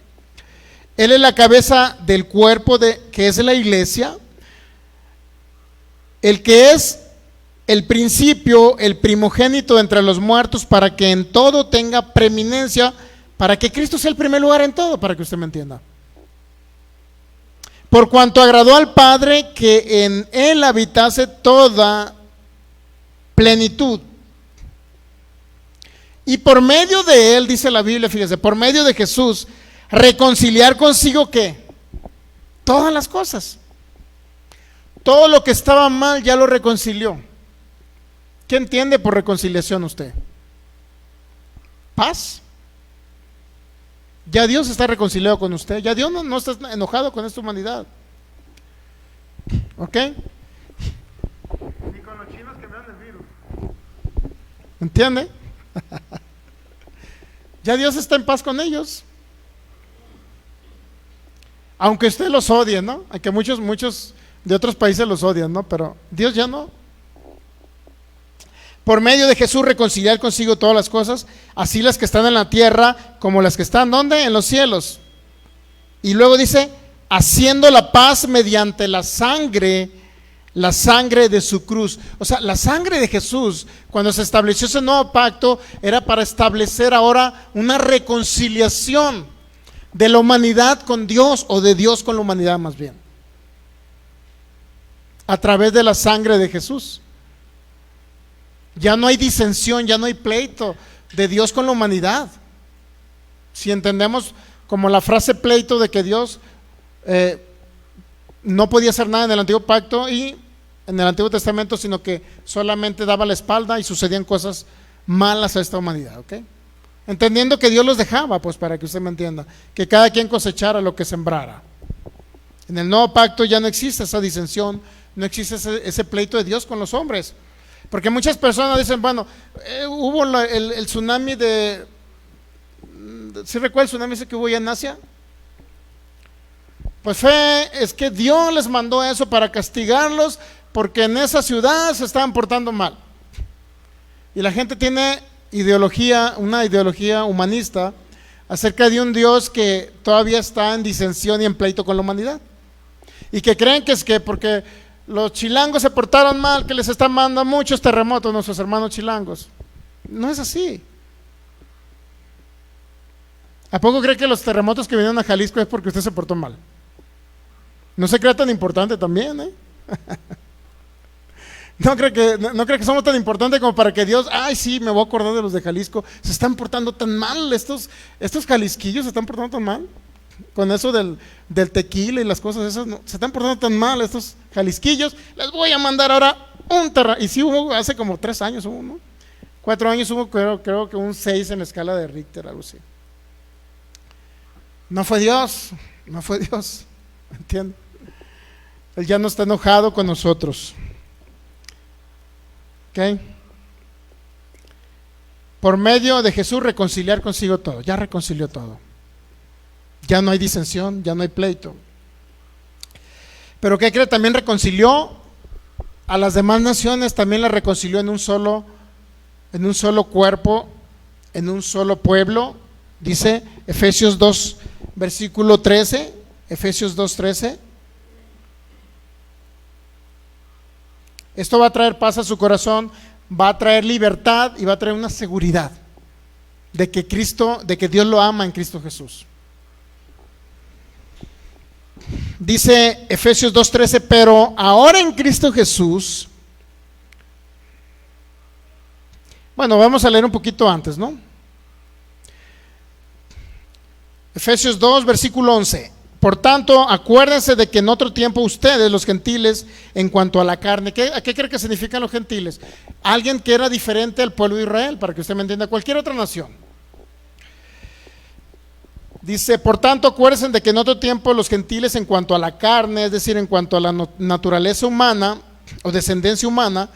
Él es la cabeza del cuerpo que es la iglesia, el que es el principio, el primogénito entre los muertos, para que en todo tenga preeminencia, para que Cristo sea el primer lugar en todo, para que usted me entienda. Por cuanto agradó al Padre que en Él habitase toda plenitud. Y por medio de Él, dice la Biblia, fíjese, por medio de Jesús, reconciliar consigo ¿qué? Todas las cosas. Todo lo que estaba mal ya lo reconcilió. ¿Qué entiende por reconciliación usted? Paz. Ya Dios está reconciliado con usted. Ya Dios no está enojado con esta humanidad. ¿Ok? Ni con los chinos que me dan el virus. ¿Entiende? Ya Dios está en paz con ellos. Aunque usted los odie, ¿no? Aunque muchos de otros países los odian, ¿no? Pero Dios ya no. Por medio de Jesús reconciliar consigo todas las cosas, así las que están en la tierra como las que están, ¿dónde? En los cielos. Y luego dice, haciendo la paz mediante la sangre de su cruz. O sea, la sangre de Jesús, cuando se estableció ese nuevo pacto, era para establecer ahora una reconciliación de la humanidad con Dios, o de Dios con la humanidad más bien, a través de la sangre de Jesús. Ya no hay disensión, ya no hay pleito de Dios con la humanidad. Si entendemos como la frase pleito de que Dios no podía hacer nada en el antiguo pacto y en el Antiguo Testamento, sino que solamente daba la espalda y sucedían cosas malas a esta humanidad, ¿ok? Entendiendo que Dios los dejaba, pues para que usted me entienda, que cada quien cosechara lo que sembrara. En el nuevo pacto ya no existe esa disensión, no existe ese pleito de Dios con los hombres. Porque muchas personas dicen, bueno, hubo el tsunami de... ¿Sí recuerda el tsunami ese que hubo allá en Asia? Pues es que Dios les mandó eso para castigarlos, porque en esa ciudad se estaban portando mal. Y la gente tiene una ideología humanista acerca de un Dios que todavía está en disensión y en pleito con la humanidad. Y que creen que es que porque los chilangos se portaron mal, que les están mandando muchos terremotos a nuestros hermanos chilangos. No es así. ¿A poco cree que los terremotos que vinieron a Jalisco es porque usted se portó mal? No se cree tan importante también, ¿eh? No cree que somos tan importantes como para que Dios, ay sí, me voy a acordar de los de Jalisco, se están portando tan mal, estos jalisquillos se están portando tan mal, con eso del tequila y las cosas esas, no, se están portando tan mal estos jalisquillos, les voy a mandar ahora un terremoto. Y sí hubo, hace como 3 años hubo, ¿no? 4 años hubo, creo que un 6 en la escala de Richter, algo así. No fue Dios, ¿entiende? Él ya no está enojado con nosotros. ¿Ok? Por medio de Jesús reconciliar consigo todo. Ya reconcilió todo. Ya no hay disensión, ya no hay pleito. Pero ¿qué cree? También reconcilió a las demás naciones, también las reconcilió en un solo cuerpo, en un solo pueblo. Dice Efesios 2, versículo 13. Efesios 2:13. Esto va a traer paz a su corazón, va a traer libertad y va a traer una seguridad de que Dios lo ama en Cristo Jesús. Dice Efesios 2:13, pero ahora en Cristo Jesús. Bueno, vamos a leer un poquito antes, ¿no? Efesios 2, versículo 11. Por tanto, acuérdense de que en otro tiempo ustedes, los gentiles, en cuanto a la carne, ¿a qué cree que significan los gentiles? Alguien que era diferente al pueblo de Israel, para que usted me entienda, cualquier otra nación. Dice, por tanto, acuérdense de que en otro tiempo los gentiles, en cuanto a la carne, es decir, en cuanto a la naturaleza humana o descendencia humana,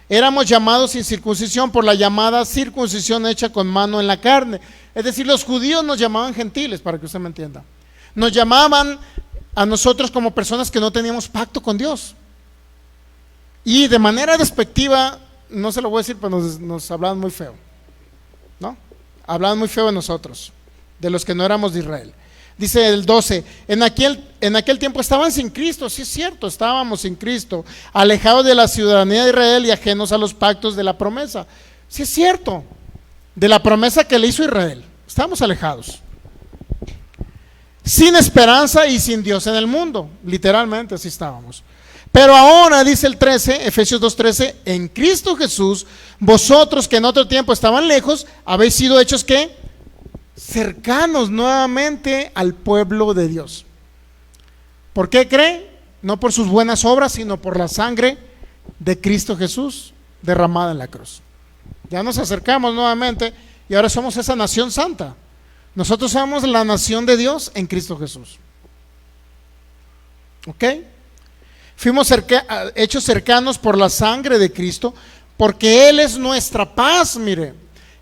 éramos llamados sin circuncisión por la llamada circuncisión hecha con mano en la carne. Es decir, los judíos nos llamaban gentiles, para que usted me entienda. Nos llamaban a nosotros como personas que no teníamos pacto con Dios. Y de manera despectiva, no se lo voy a decir, pero nos hablaban muy feo, ¿no? Hablaban muy feo de nosotros, de los que no éramos de Israel. Dice el 12, en aquel tiempo estaban sin Cristo. Sí es cierto, estábamos sin Cristo, alejados de la ciudadanía de Israel y ajenos a los pactos de la promesa. Sí es cierto, de la promesa que le hizo Israel, estábamos alejados, sin esperanza y sin Dios en el mundo. Literalmente así estábamos. Pero ahora, dice el 13, Efesios 2:13, en Cristo Jesús, vosotros que en otro tiempo estaban lejos, habéis sido hechos ¿qué? Cercanos nuevamente al pueblo de Dios. ¿Por qué cree? No por sus buenas obras, sino por la sangre de Cristo Jesús derramada en la cruz. Ya nos acercamos nuevamente y ahora somos esa nación santa. Nosotros somos la nación de Dios en Cristo Jesús. ¿Ok? Fuimos hechos cercanos por la sangre de Cristo, porque Él es nuestra paz. Mire,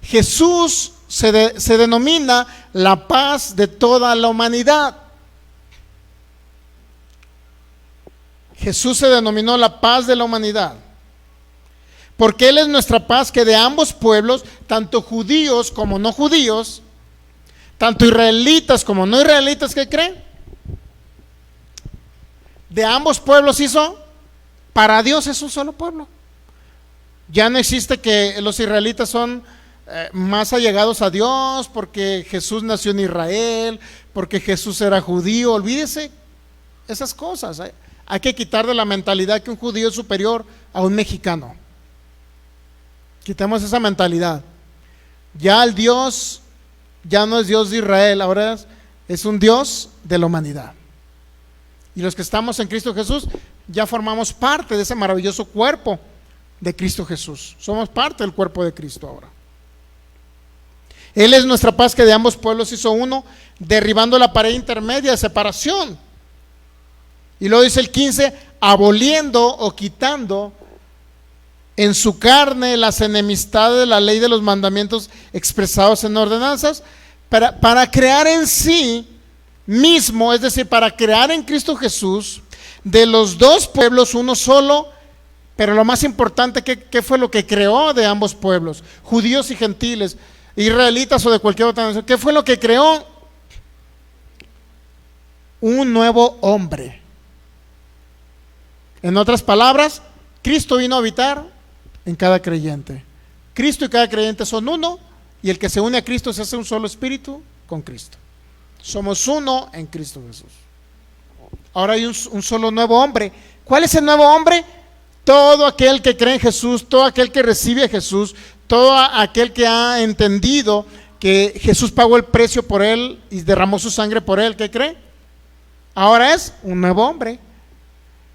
Jesús se denomina la paz de toda la humanidad. Jesús se denominó la paz de la humanidad, porque Él es nuestra paz, que de ambos pueblos, tanto judíos como no judíos, tanto israelitas como no israelitas, ¿qué creen? De ambos pueblos hizo, para Dios es un solo pueblo. Ya no existe que los israelitas son más allegados a Dios porque Jesús nació en Israel, porque Jesús era judío. Olvídese esas cosas. Hay que quitar de la mentalidad que un judío es superior a un mexicano. Quitemos esa mentalidad. Ya el Dios ya no es Dios de Israel, ahora es un Dios de la humanidad. Y los que estamos en Cristo Jesús ya formamos parte de ese maravilloso cuerpo de Cristo Jesús. Somos parte del cuerpo de Cristo ahora. Él es nuestra paz, que de ambos pueblos hizo uno, derribando la pared intermedia de separación. Y luego dice el 15, aboliendo o quitando en su carne las enemistades de la ley de los mandamientos expresados en ordenanzas, para crear en sí mismo, es decir, para crear en Cristo Jesús de los dos pueblos uno solo. Pero lo más importante, ¿qué fue lo que creó de ambos pueblos? Judíos y gentiles, israelitas o de cualquier otra nación. ¿Qué fue lo que creó? Un nuevo hombre. En otras palabras, Cristo vino a habitar en cada creyente. Cristo y cada creyente son uno, y el que se une a Cristo se hace un solo espíritu con Cristo. Somos uno en Cristo Jesús. Ahora hay un solo nuevo hombre. ¿Cuál es el nuevo hombre? Todo aquel que cree en Jesús, todo aquel que recibe a Jesús, todo aquel que ha entendido que Jesús pagó el precio por él y derramó su sangre por él, ¿qué cree? Ahora es un nuevo hombre,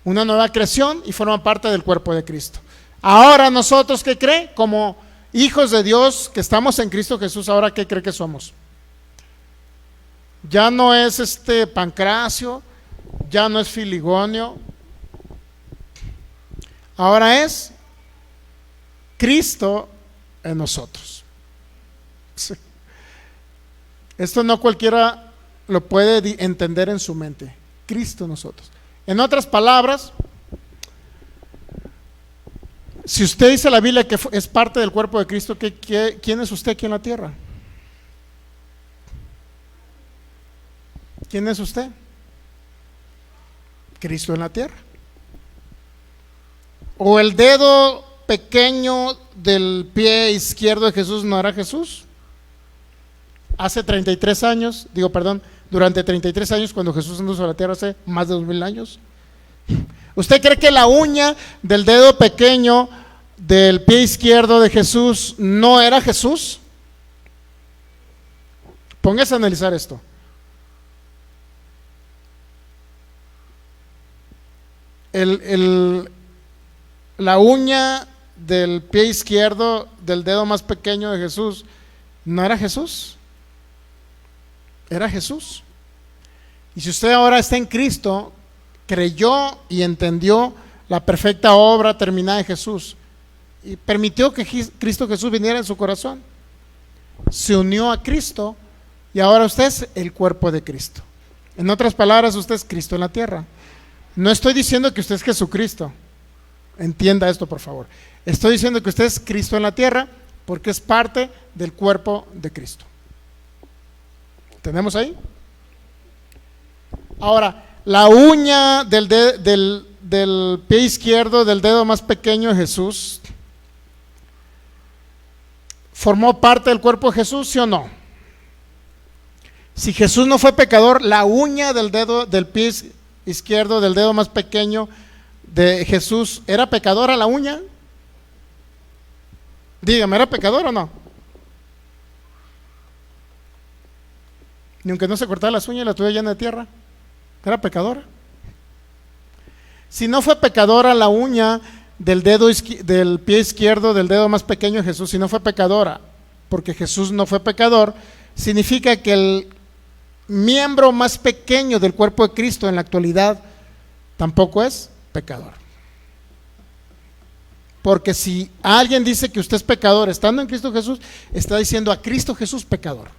una nueva creación, y forma parte del cuerpo de Cristo. Ahora nosotros, ¿qué cree? Como hijos de Dios que estamos en Cristo Jesús, ahora ¿qué cree que somos? Ya no es Pancracio, ya no es Filigonio, ahora es Cristo en nosotros. Sí. Esto no cualquiera lo puede entender en su mente. Cristo en nosotros. En otras palabras, si usted dice la Biblia que es parte del cuerpo de Cristo, ¿quién es usted aquí en la tierra? ¿Quién es usted? Cristo en la tierra. ¿O el dedo pequeño del pie izquierdo de Jesús no era Jesús? Hace 33 años, durante 33 años, cuando Jesús anduvo sobre la tierra, hace más de 2000 años. ¿Usted cree que la uña del dedo pequeño del pie izquierdo de Jesús no era Jesús? Póngase a analizar esto. La uña del pie izquierdo del dedo más pequeño de Jesús no era Jesús, era Jesús. Y si usted ahora está en Cristo, creyó y entendió la perfecta obra terminada de Jesús y permitió que Cristo Jesús viniera en su corazón, se unió a Cristo, y ahora usted es el cuerpo de Cristo. En otras palabras, usted es Cristo en la tierra. No estoy diciendo que usted es Jesucristo, entienda esto por favor. Estoy diciendo que usted es Cristo en la tierra porque es parte del cuerpo de Cristo. ¿Tenemos ahí? Ahora, la uña del pie izquierdo del dedo más pequeño de Jesús ¿formó parte del cuerpo de Jesús, sí o no? Si Jesús no fue pecador, la uña del dedo del pie izquierdo del dedo más pequeño de Jesús, ¿era pecadora la uña? Dígame, ¿era pecadora o no? Ni aunque no se cortara las uñas y la tuviera llena de tierra, ¿era pecadora? Si no fue pecadora la uña del pie izquierdo del dedo más pequeño de Jesús, si no fue pecadora, porque Jesús no fue pecador, significa que el miembro más pequeño del cuerpo de Cristo en la actualidad tampoco es pecador. Porque si alguien dice que usted es pecador estando en Cristo Jesús, está diciendo a Cristo Jesús pecador.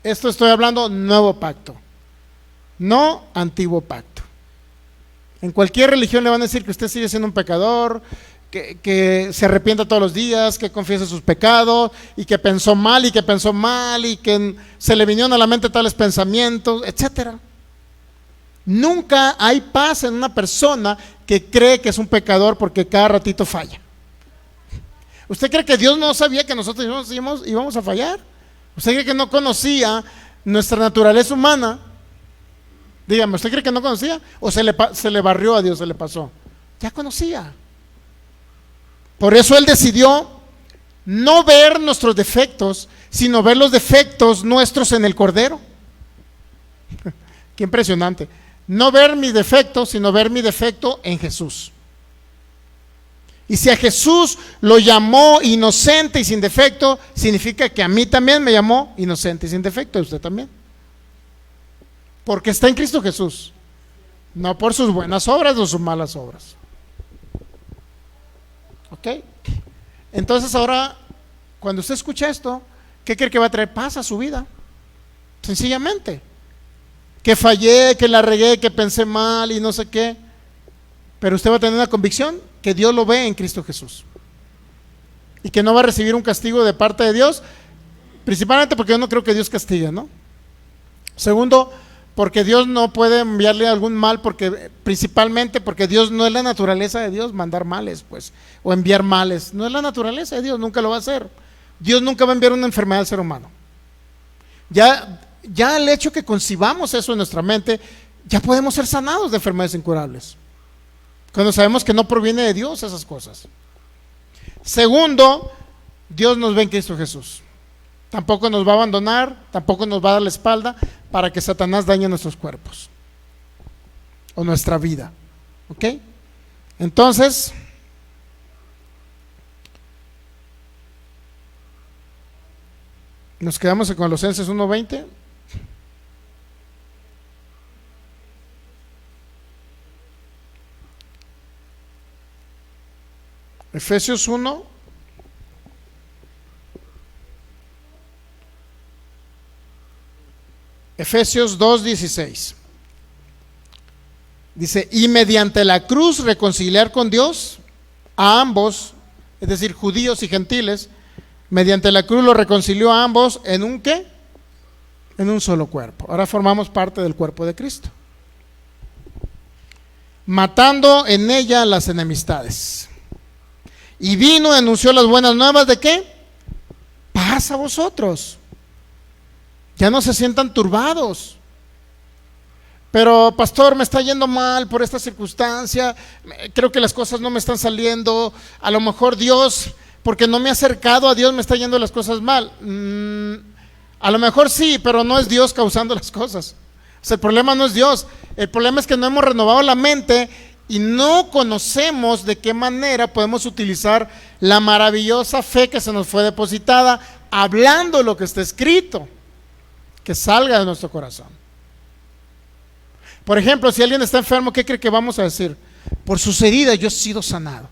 Esto estoy hablando nuevo pacto, no antiguo pacto. En cualquier religión le van a decir que usted sigue siendo un pecador, que se arrepienta todos los días, que confiese sus pecados, y que pensó mal, y que se le vinieron a la mente tales pensamientos, etcétera. Nunca hay paz en una persona que cree que es un pecador porque cada ratito falla. ¿Usted cree que Dios no sabía que nosotros íbamos a fallar? ¿Usted cree que no conocía nuestra naturaleza humana? Dígame, ¿usted cree que no conocía? ¿O se le barrió a Dios, se le pasó? Ya conocía. Por eso Él decidió no ver nuestros defectos, sino ver los defectos nuestros en el Cordero. Qué impresionante. No ver mis defectos, sino ver mi defecto en Jesús. Y si a Jesús lo llamó inocente y sin defecto, significa que a mí también me llamó inocente y sin defecto, a usted también. Porque está en Cristo Jesús, no por sus buenas obras o sus malas obras. ¿Ok? Entonces ahora, cuando usted escucha esto, ¿qué cree que va a traer paz a su vida? Sencillamente. Que fallé, que la regué, que pensé mal y no sé qué. Pero usted va a tener una convicción que Dios lo ve en Cristo Jesús. Y que no va a recibir un castigo de parte de Dios, principalmente porque yo no creo que Dios castigue, ¿no? Segundo, porque Dios no puede enviarle algún mal, principalmente porque Dios no es la naturaleza de Dios mandar males, pues, o enviar males. No es la naturaleza de Dios, nunca lo va a hacer. Dios nunca va a enviar una enfermedad al ser humano. Ya el hecho que concibamos eso en nuestra mente, ya podemos ser sanados de enfermedades incurables, cuando sabemos que no proviene de Dios esas cosas. Segundo, Dios nos ve en Cristo Jesús. Tampoco nos va a abandonar, tampoco nos va a dar la espalda para que Satanás dañe nuestros cuerpos o nuestra vida. ¿Ok? Entonces, nos quedamos en Colosenses 1:20. Efesios 1. Efesios 2:16. Dice, y mediante la cruz reconciliar con Dios a ambos, es decir, judíos y gentiles. Mediante la cruz lo reconcilió a ambos en un ¿qué? En un solo cuerpo. Ahora formamos parte del cuerpo de Cristo, matando en ella las enemistades. Y vino y anunció las buenas nuevas de ¿qué? Paz a vosotros. Ya no se sientan turbados. Pero pastor, me está yendo mal por esta circunstancia, creo que las cosas no me están saliendo, a lo mejor Dios, porque no me he acercado a Dios, me está yendo las cosas mal. A lo mejor sí, pero no es Dios causando las cosas. O sea, el problema no es Dios, el problema es que no hemos renovado la mente y no conocemos de qué manera podemos utilizar la maravillosa fe que se nos fue depositada, hablando lo que está escrito, que salga de nuestro corazón. Por ejemplo, si alguien está enfermo, ¿qué cree que vamos a decir? Por sus heridas yo he sido sanado,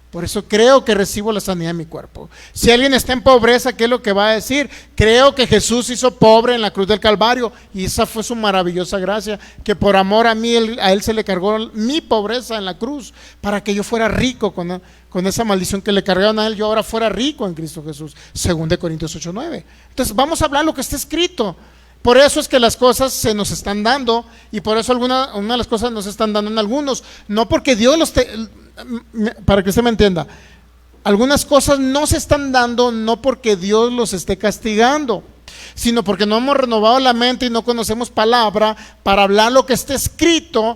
por eso creo que recibo la sanidad en mi cuerpo. Si alguien está en pobreza, ¿qué es lo que va a decir? Creo que Jesús hizo pobre en la cruz del Calvario y esa fue su maravillosa gracia, que por amor a mí, a Él se le cargó mi pobreza en la cruz, para que yo fuera rico con esa maldición que le cargaron a Él, yo ahora fuera rico en Cristo Jesús. 2 Corintios 8:9. Entonces vamos a hablar lo que está escrito. Por eso es que las cosas se nos están dando, y por eso una de las cosas nos están dando en algunos, no porque Dios para que usted me entienda, algunas cosas no se están dando no porque Dios los esté castigando, sino porque no hemos renovado la mente y no conocemos palabra para hablar lo que está escrito,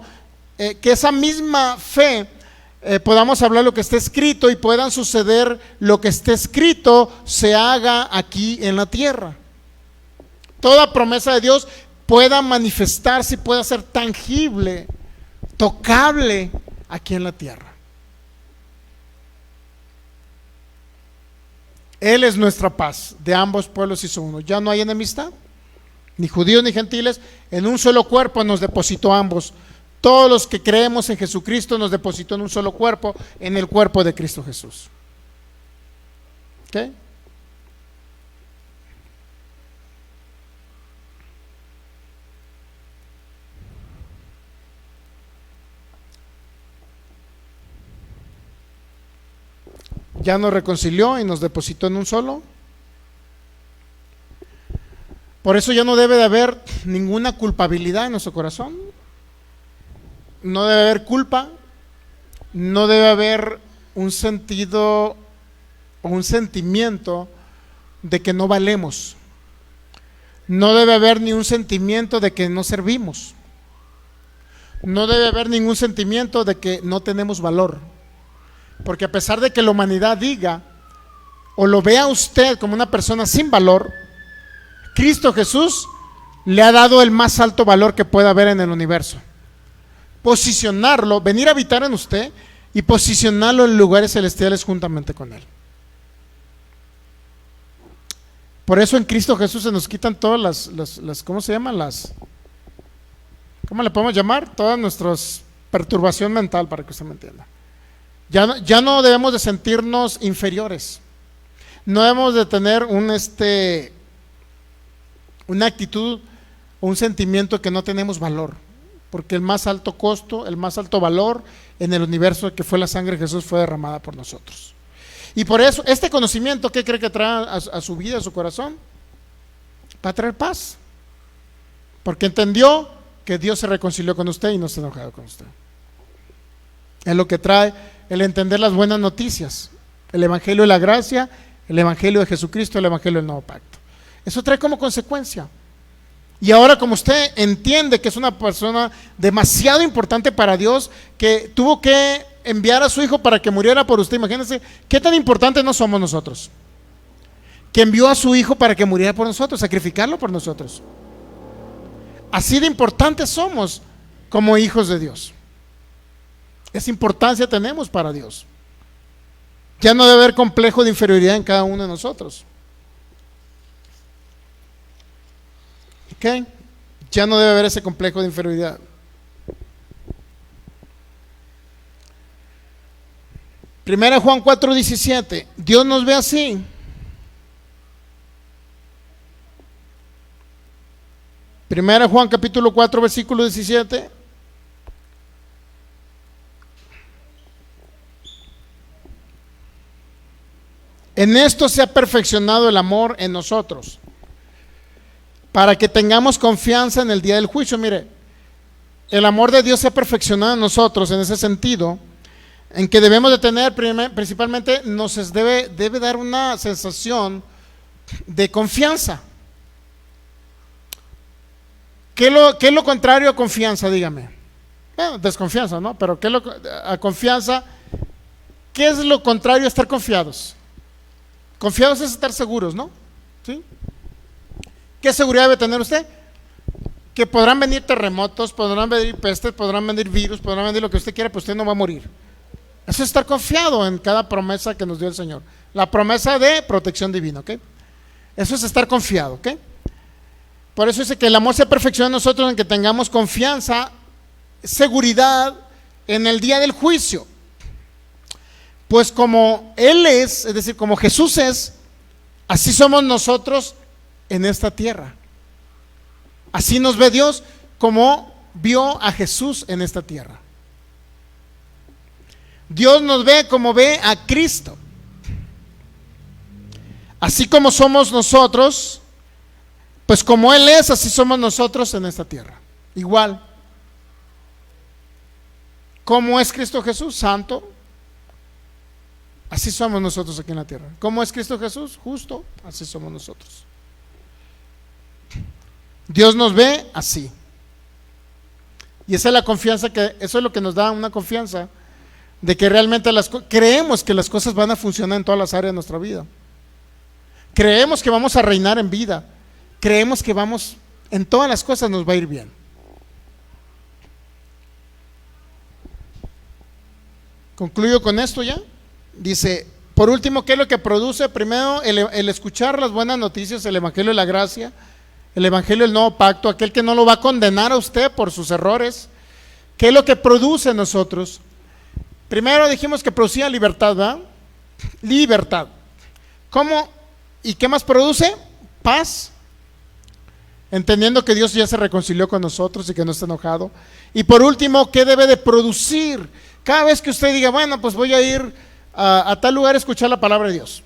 que esa misma fe podamos hablar lo que está escrito y puedan suceder lo que esté escrito se haga aquí en la tierra. Toda promesa de Dios pueda manifestarse y pueda ser tangible, tocable aquí en la tierra. Él es nuestra paz, de ambos pueblos hizo uno. Ya no hay enemistad, ni judíos ni gentiles, en un solo cuerpo nos depositó ambos. Todos los que creemos en Jesucristo nos depositó en un solo cuerpo, en el cuerpo de Cristo Jesús. ¿Ok? Ya nos reconcilió y nos depositó en un solo. Por eso ya no debe de haber ninguna culpabilidad en nuestro corazón. No debe haber culpa. No debe haber un sentido o un sentimiento de que no valemos. No debe haber ni un sentimiento de que no servimos. No debe haber ningún sentimiento de que no tenemos valor. Porque a pesar de que la humanidad diga o lo vea a usted como una persona sin valor, Cristo Jesús le ha dado el más alto valor que pueda haber en el universo. Posicionarlo, venir a habitar en usted y posicionarlo en lugares celestiales juntamente con Él. Por eso en Cristo Jesús se nos quitan todas las ¿cómo se llaman? ¿Cómo le podemos llamar? Todas nuestras perturbación mental, para que usted me entienda. Ya no debemos de sentirnos inferiores. No debemos de tener una actitud o un sentimiento que no tenemos valor, porque el más alto costo, el más alto valor en el universo que fue la sangre de Jesús fue derramada por nosotros. Y por eso este conocimiento, ¿qué cree que trae a su vida, a su corazón? Va a traer paz, porque entendió que Dios se reconcilió con usted y no está enojado con usted. Es lo que trae el entender las buenas noticias, el evangelio de la gracia, el evangelio de Jesucristo, el evangelio del nuevo pacto. Eso trae como consecuencia. Y ahora, como usted entiende que es una persona demasiado importante para Dios, que tuvo que enviar a su hijo para que muriera por usted, imagínense qué tan importante no somos nosotros, que envió a su hijo para que muriera por nosotros, sacrificarlo por nosotros. Así de importantes somos como hijos de Dios. Esa importancia tenemos para Dios. Ya no debe haber complejo de inferioridad en cada uno de nosotros. ¿Ok? Ya no debe haber ese complejo de inferioridad. Primera Juan 4:17. Dios nos ve así. Primera Juan capítulo 4 versículo 17. En esto se ha perfeccionado el amor en nosotros, para que tengamos confianza en el día del juicio. Mire, el amor de Dios se ha perfeccionado en nosotros en ese sentido, en que debemos de tener, principalmente nos debe dar una sensación de confianza. ¿Qué es lo contrario a confianza? Dígame. Bueno, desconfianza, ¿no? Pero ¿qué es a confianza? ¿Qué es lo contrario a estar confiados? Confiados es estar seguros, ¿no? ¿Sí? ¿Qué seguridad debe tener usted? Que podrán venir terremotos, podrán venir pestes, podrán venir virus, podrán venir lo que usted quiera, pero usted no va a morir. Eso es estar confiado en cada promesa que nos dio el Señor. La promesa de protección divina, ¿ok? Eso es estar confiado, ¿ok? Por eso dice que el amor se perfecciona en nosotros, en que tengamos confianza, seguridad en el día del juicio. Pues como Él es decir, como Jesús es, así somos nosotros en esta tierra. Así nos ve Dios como vio a Jesús en esta tierra. Dios nos ve como ve a Cristo. Así como somos nosotros, pues como Él es, así somos nosotros en esta tierra. Igual. ¿Cómo es Cristo Jesús? Santo. Así somos nosotros aquí en la tierra. ¿Cómo es Cristo Jesús? Justo. Así somos nosotros. Dios nos ve así. Y esa es la confianza eso es lo que nos da una confianza de que realmente creemos que las cosas van a funcionar en todas las áreas de nuestra vida. Creemos que vamos a reinar en vida. Creemos que en todas las cosas nos va a ir bien. Concluyo con esto ya. Dice, Por último, ¿qué es lo que produce? Primero, el escuchar las buenas noticias, el evangelio de la gracia, el evangelio del nuevo pacto, aquel que no lo va a condenar a usted por sus errores. ¿Qué es lo que produce en nosotros? Primero dijimos que producía libertad, ¿verdad? Libertad. ¿Cómo? ¿Y qué más produce? Paz. Entendiendo que Dios ya se reconcilió con nosotros y que no está enojado. Y por último, ¿qué debe de producir? Cada vez que usted diga, bueno, pues voy a ir a tal lugar a escuchar la palabra de Dios.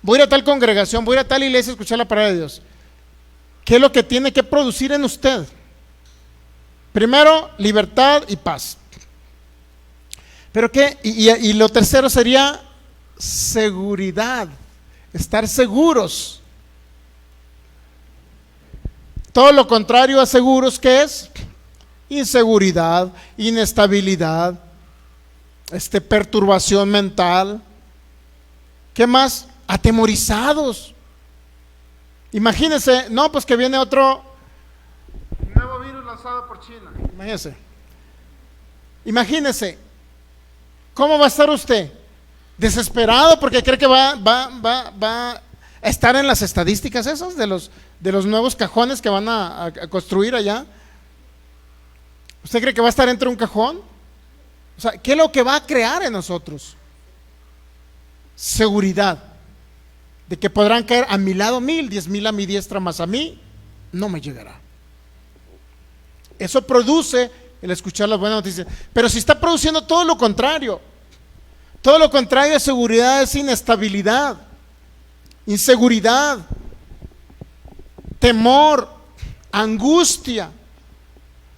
Voy a ir a tal congregación, voy a ir a tal iglesia a escuchar la palabra de Dios. ¿Qué es lo que tiene que producir en usted? Primero, libertad y paz. ¿Pero qué? Y lo tercero sería seguridad. Estar seguros. Todo lo contrario a seguros, ¿qué es? Inseguridad, inestabilidad, perturbación mental. ¿Qué más? Atemorizados. Imagínense, no, pues que viene otro nuevo virus lanzado por China. Imagínense, ¿cómo va a estar usted? Desesperado porque cree que va a estar en las estadísticas esas de los nuevos cajones que van a construir allá. ¿Usted cree que va a estar dentro de un cajón? O sea, ¿qué es lo que va a crear en nosotros? Seguridad de que podrán caer a mi lado 1000, 10,000 a mi diestra, más a mí no me llegará. Eso produce el escuchar las buenas noticias. Pero si está produciendo todo lo contrario de seguridad es inestabilidad, inseguridad, temor, angustia,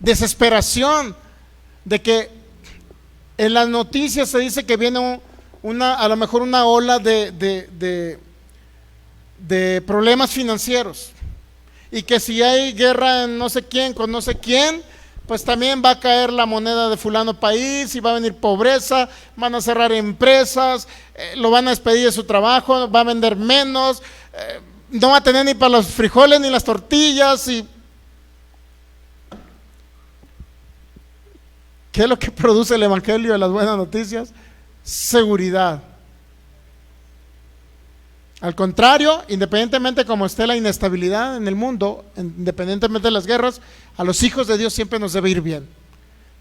desesperación, de que en las noticias se dice que viene a lo mejor una ola de problemas financieros, y que si hay guerra en no sé quién con no sé quién, pues también va a caer la moneda de fulano país y va a venir pobreza, van a cerrar empresas, lo van a despedir de su trabajo, va a vender menos, no va a tener ni para los frijoles ni las tortillas. Y ¿qué es lo que produce el evangelio de las buenas noticias? Seguridad. Al contrario, independientemente como esté la inestabilidad en el mundo, independientemente de las guerras, a los hijos de Dios siempre nos debe ir bien,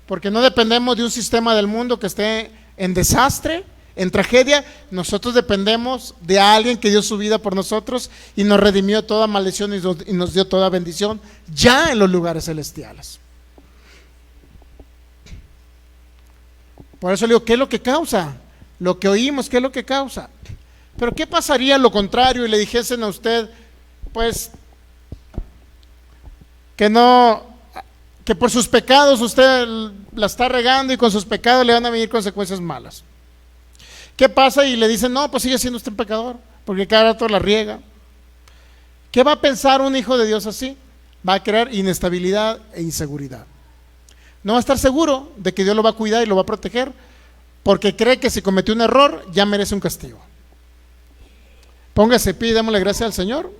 porque no dependemos de un sistema del mundo que esté en desastre, en tragedia. Nosotros dependemos de alguien que dio su vida por nosotros y nos redimió de toda maldición y nos dio toda bendición ya en los lugares celestiales. Por eso le digo, ¿qué es lo que causa? Lo que oímos, ¿qué es lo que causa? Pero ¿qué pasaría lo contrario y le dijesen a usted, pues, que por sus pecados usted la está regando y con sus pecados le van a venir consecuencias malas? ¿Qué pasa? Y le dicen, no, pues sigue siendo usted un pecador, porque cada rato la riega. ¿Qué va a pensar un hijo de Dios así? Va a crear inestabilidad e inseguridad. No va a estar seguro de que Dios lo va a cuidar y lo va a proteger, porque cree que si cometió un error ya merece un castigo. Póngase de pie y démosle gracias al Señor,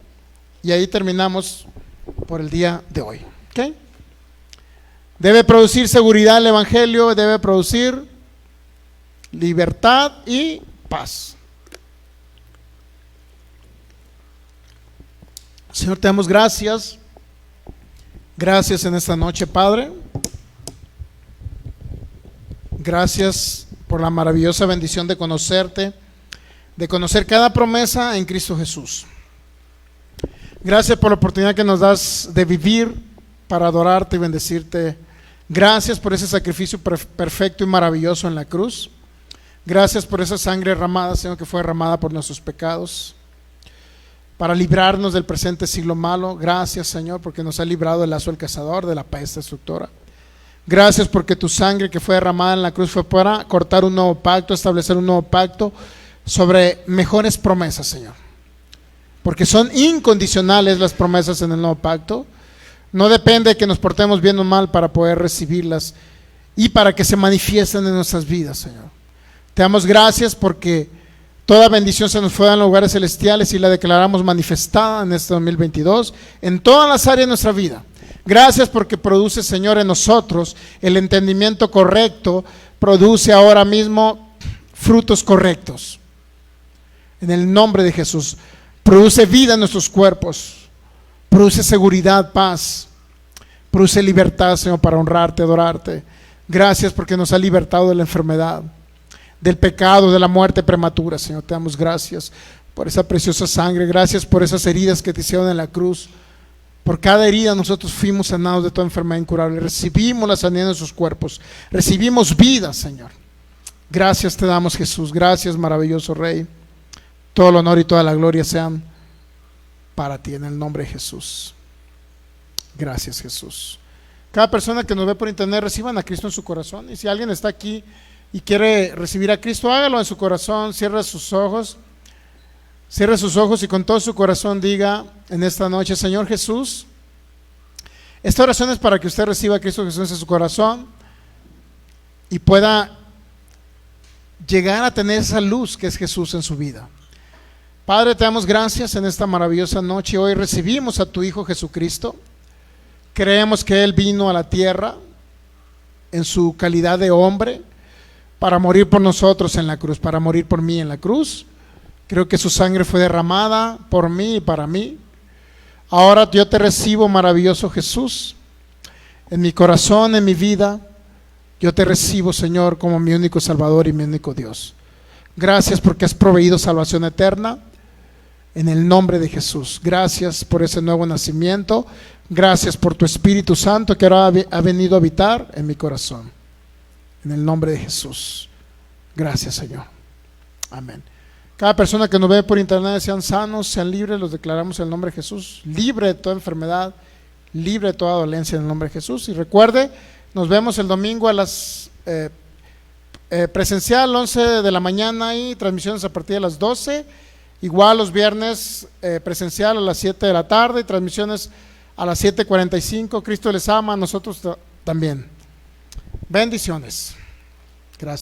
y ahí terminamos por el día de hoy. ¿Okay? Debe producir seguridad el evangelio, debe producir libertad y paz. Señor, te damos gracias. Gracias en esta noche, Padre. Gracias por la maravillosa bendición de conocerte, de conocer cada promesa en Cristo Jesús. Gracias por la oportunidad que nos das de vivir para adorarte y bendecirte. Gracias por ese sacrificio perfecto y maravilloso en la cruz. Gracias por esa sangre derramada, Señor, que fue derramada por nuestros pecados, para librarnos del presente siglo malo. Gracias, Señor, porque nos ha librado del lazo del cazador, de la peste destructora. Gracias porque tu sangre que fue derramada en la cruz fue para cortar un nuevo pacto, establecer un nuevo pacto sobre mejores promesas, Señor, porque son incondicionales las promesas en el nuevo pacto. No depende de que nos portemos bien o mal para poder recibirlas y para que se manifiesten en nuestras vidas, Señor. Te damos gracias porque toda bendición se nos fue en los lugares celestiales y la declaramos manifestada en este 2022 en todas las áreas de nuestra vida. Gracias porque produce, Señor, en nosotros el entendimiento correcto, produce ahora mismo frutos correctos. en el nombre de Jesús. Produce vida en nuestros cuerpos, produce seguridad, paz, produce libertad, Señor, para honrarte, adorarte. Gracias porque nos ha libertado de la enfermedad, del pecado, de la muerte prematura, Señor. Te damos gracias por esa preciosa sangre. Gracias por esas heridas que te hicieron en la cruz. Por cada herida nosotros fuimos sanados de toda enfermedad incurable. Recibimos la sanidad de nuestros cuerpos. Recibimos vida, Señor. Gracias te damos, Jesús. Gracias, maravilloso Rey. Todo el honor y toda la gloria sean para ti, en el nombre de Jesús. Gracias, Jesús. Cada persona que nos ve por internet, reciban a Cristo en su corazón. Y si alguien está aquí y quiere recibir a Cristo, hágalo en su corazón. Cierra sus ojos. Cierre sus ojos y con todo su corazón diga en esta noche: Señor Jesús, esta oración es para que usted reciba a Cristo Jesús en su corazón y pueda llegar a tener esa luz que es Jesús en su vida. Padre, te damos gracias en esta maravillosa noche. Hoy recibimos a tu Hijo Jesucristo. Creemos que Él vino a la tierra en su calidad de hombre para morir por nosotros en la cruz, para morir por mí en la cruz. Creo que su sangre fue derramada por mí y para mí. Ahora yo te recibo, maravilloso Jesús, en mi corazón, en mi vida. Yo te recibo, Señor, como mi único Salvador y mi único Dios. Gracias porque has proveído salvación eterna en el nombre de Jesús. Gracias por ese nuevo nacimiento. Gracias por tu Espíritu Santo que ahora ha venido a habitar en mi corazón. En el nombre de Jesús. Gracias, Señor. Amén. Cada persona que nos ve por internet, sean sanos, sean libres, los declaramos en el nombre de Jesús, libre de toda enfermedad, libre de toda dolencia en el nombre de Jesús. Y recuerde, nos vemos el domingo a las presencial 11 de la mañana y transmisiones a partir de las 12. Igual los viernes presencial a las 7 de la tarde y transmisiones a las 7:45. Cristo les ama, nosotros también. Bendiciones. Gracias.